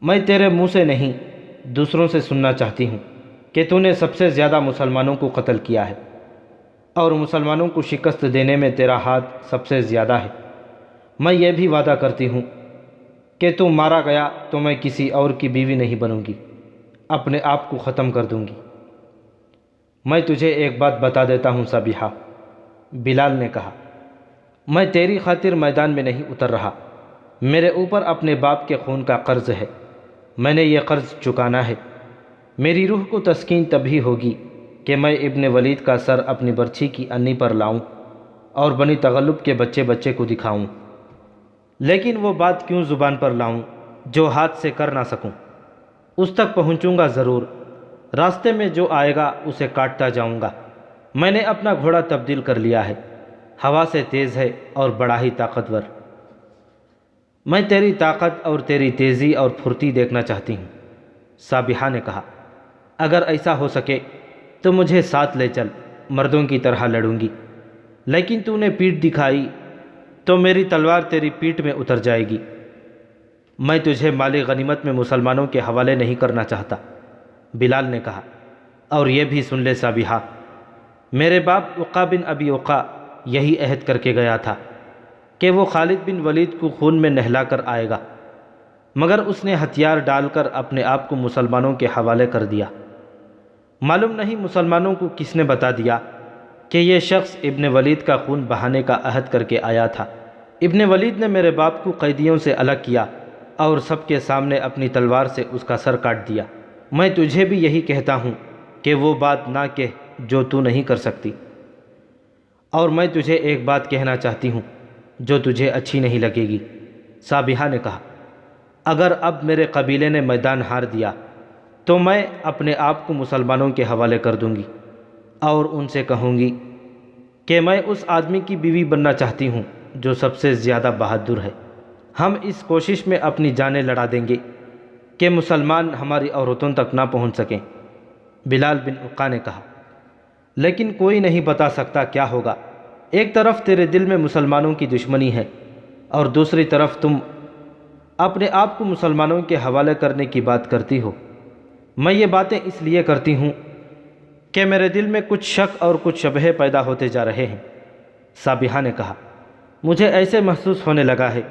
میں تیرے منہ سے نہیں، دوسروں سے سننا چاہتی ہوں کہ تو نے سب سے زیادہ مسلمانوں کو قتل کیا ہے، اور مسلمانوں کو شکست دینے میں تیرا ہاتھ سب سے زیادہ ہے۔ میں یہ بھی وعدہ کرتی ہوں کہ تو مارا گیا تو میں کسی اور کی بیوی نہیں بنوں گی، اپنے آپ کو ختم کر دوں گی۔ میں تجھے ایک بات بتا دیتا ہوں صابحہ، بلال نے کہا، میں تیری خاطر میدان میں نہیں اتر رہا۔ میرے اوپر اپنے باپ کے خون کا قرض ہے، میں نے یہ قرض چکانا ہے۔ میری روح کو تسکین تبھی ہوگی کہ میں ابن ولید کا سر اپنی برچھی کی انی پر لاؤں اور بنی تغلب کے بچے بچے کو دکھاؤں، لیکن وہ بات کیوں زبان پر لاؤں جو ہاتھ سے کر نہ سکوں؟ اس تک پہنچوں گا ضرور، راستے میں جو آئے گا اسے کاٹتا جاؤں گا۔ میں نے اپنا گھوڑا تبدیل کر لیا ہے، ہوا سے تیز ہے اور بڑا ہی طاقتور۔ میں تیری طاقت اور تیری تیزی اور پھرتی دیکھنا چاہتی ہوں۔ صابحہ نے کہا، اگر ایسا ہو سکے تو مجھے ساتھ لے چل، مردوں کی طرح لڑوں گی۔ لیکن تو نے پیٹھ دکھائی تو میری تلوار تیری پیٹھ میں اتر جائے گی۔ میں تجھے مال غنیمت میں مسلمانوں کے حوالے نہیں کرنا چاہتا، بلال نے کہا، اور یہ بھی سن لے صابحہ، میرے باپ عقا بن ابی عقا یہی عہد کر کے گیا تھا کہ وہ خالد بن ولید کو خون میں نہلا کر آئے گا، مگر اس نے ہتھیار ڈال کر اپنے آپ کو مسلمانوں کے حوالے کر دیا۔ معلوم نہیں مسلمانوں کو کس نے بتا دیا کہ یہ شخص ابن ولید کا خون بہانے کا عہد کر کے آیا تھا۔ ابن ولید نے میرے باپ کو قیدیوں سے الگ کیا اور سب کے سامنے اپنی تلوار سے اس کا سر کاٹ دیا۔ میں تجھے بھی یہی کہتا ہوں کہ وہ بات نہ کہہ جو تو نہیں کر سکتی، اور میں تجھے ایک بات کہنا چاہتی ہوں جو تجھے اچھی نہیں لگے گی۔ صابحہ نے کہا، اگر اب میرے قبیلے نے میدان ہار دیا تو میں اپنے آپ کو مسلمانوں کے حوالے کر دوں گی اور ان سے کہوں گی کہ میں اس آدمی کی بیوی بننا چاہتی ہوں جو سب سے زیادہ بہادر ہے۔ ہم اس کوشش میں اپنی جانیں لڑا دیں گے کہ مسلمان ہماری عورتوں تک نہ پہنچ سکیں۔ بلال بن عقا نے کہا، لیکن کوئی نہیں بتا سکتا کیا ہوگا۔ ایک طرف تیرے دل میں مسلمانوں کی دشمنی ہے اور دوسری طرف تم اپنے آپ کو مسلمانوں کے حوالے کرنے کی بات کرتی ہو۔ میں یہ باتیں اس لیے کرتی ہوں کہ میرے دل میں کچھ شک اور کچھ شبہے پیدا ہوتے جا رہے ہیں۔ صابحہ نے کہا، مجھے ایسے محسوس ہونے لگا ہے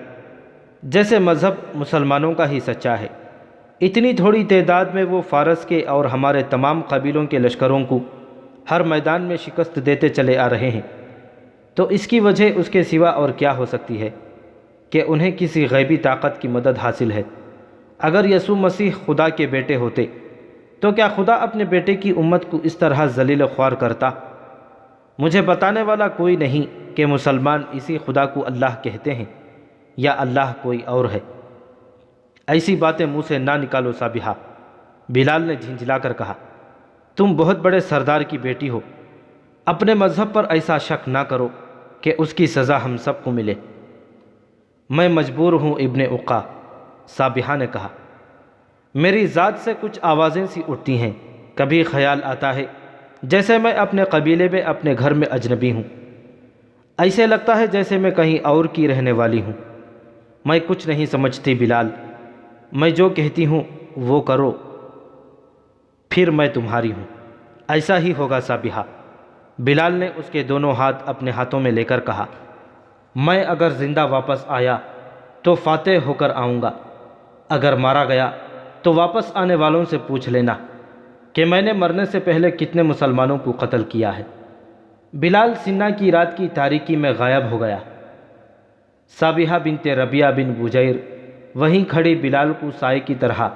جیسے مذہب مسلمانوں کا ہی سچا ہے۔ اتنی تھوڑی تعداد میں وہ فارس کے اور ہمارے تمام قبیلوں کے لشکروں کو ہر میدان میں شکست دیتے چلے آ رہے ہیں، تو اس کی وجہ اس کے سوا اور کیا ہو سکتی ہے کہ انہیں کسی غیبی طاقت کی مدد حاصل ہے۔ اگر یسوع مسیح خدا کے بیٹے ہوتے تو کیا خدا اپنے بیٹے کی امت کو اس طرح ذلیل و خوار کرتا؟ مجھے بتانے والا کوئی نہیں کہ مسلمان اسی خدا کو اللہ کہتے ہیں یا اللہ کوئی اور ہے۔ ایسی باتیں منہ سے نہ نکالو صابحہ، بلال نے جھنجھلا کر کہا، تم بہت بڑے سردار کی بیٹی ہو، اپنے مذہب پر ایسا شک نہ کرو کہ اس کی سزا ہم سب کو ملے۔ میں مجبور ہوں ابن عقا، صابحہ نے کہا، میری ذات سے کچھ آوازیں سی اٹھتی ہیں، کبھی خیال آتا ہے جیسے میں اپنے قبیلے میں اپنے گھر میں اجنبی ہوں، ایسے لگتا ہے جیسے میں کہیں اور کی رہنے والی ہوں۔ میں کچھ نہیں سمجھتی بلال، میں جو کہتی ہوں وہ کرو، پھر میں تمہاری ہوں۔ ایسا ہی ہوگا صابحہ، بلال نے اس کے دونوں ہاتھ اپنے ہاتھوں میں لے کر کہا، میں اگر زندہ واپس آیا تو فاتح ہو کر آؤں گا، اگر مارا گیا تو واپس آنے والوں سے پوچھ لینا کہ میں نے مرنے سے پہلے کتنے مسلمانوں کو قتل کیا ہے۔ بلال سنہ کی رات کی تاریکی میں غائب ہو گیا۔ صابحہ بنت ربیعہ بن بجیر وہیں کھڑی بلال کو سائے کی طرح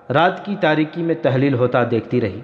رات کی تاریکی میں تحلیل ہوتا دیکھتی رہی۔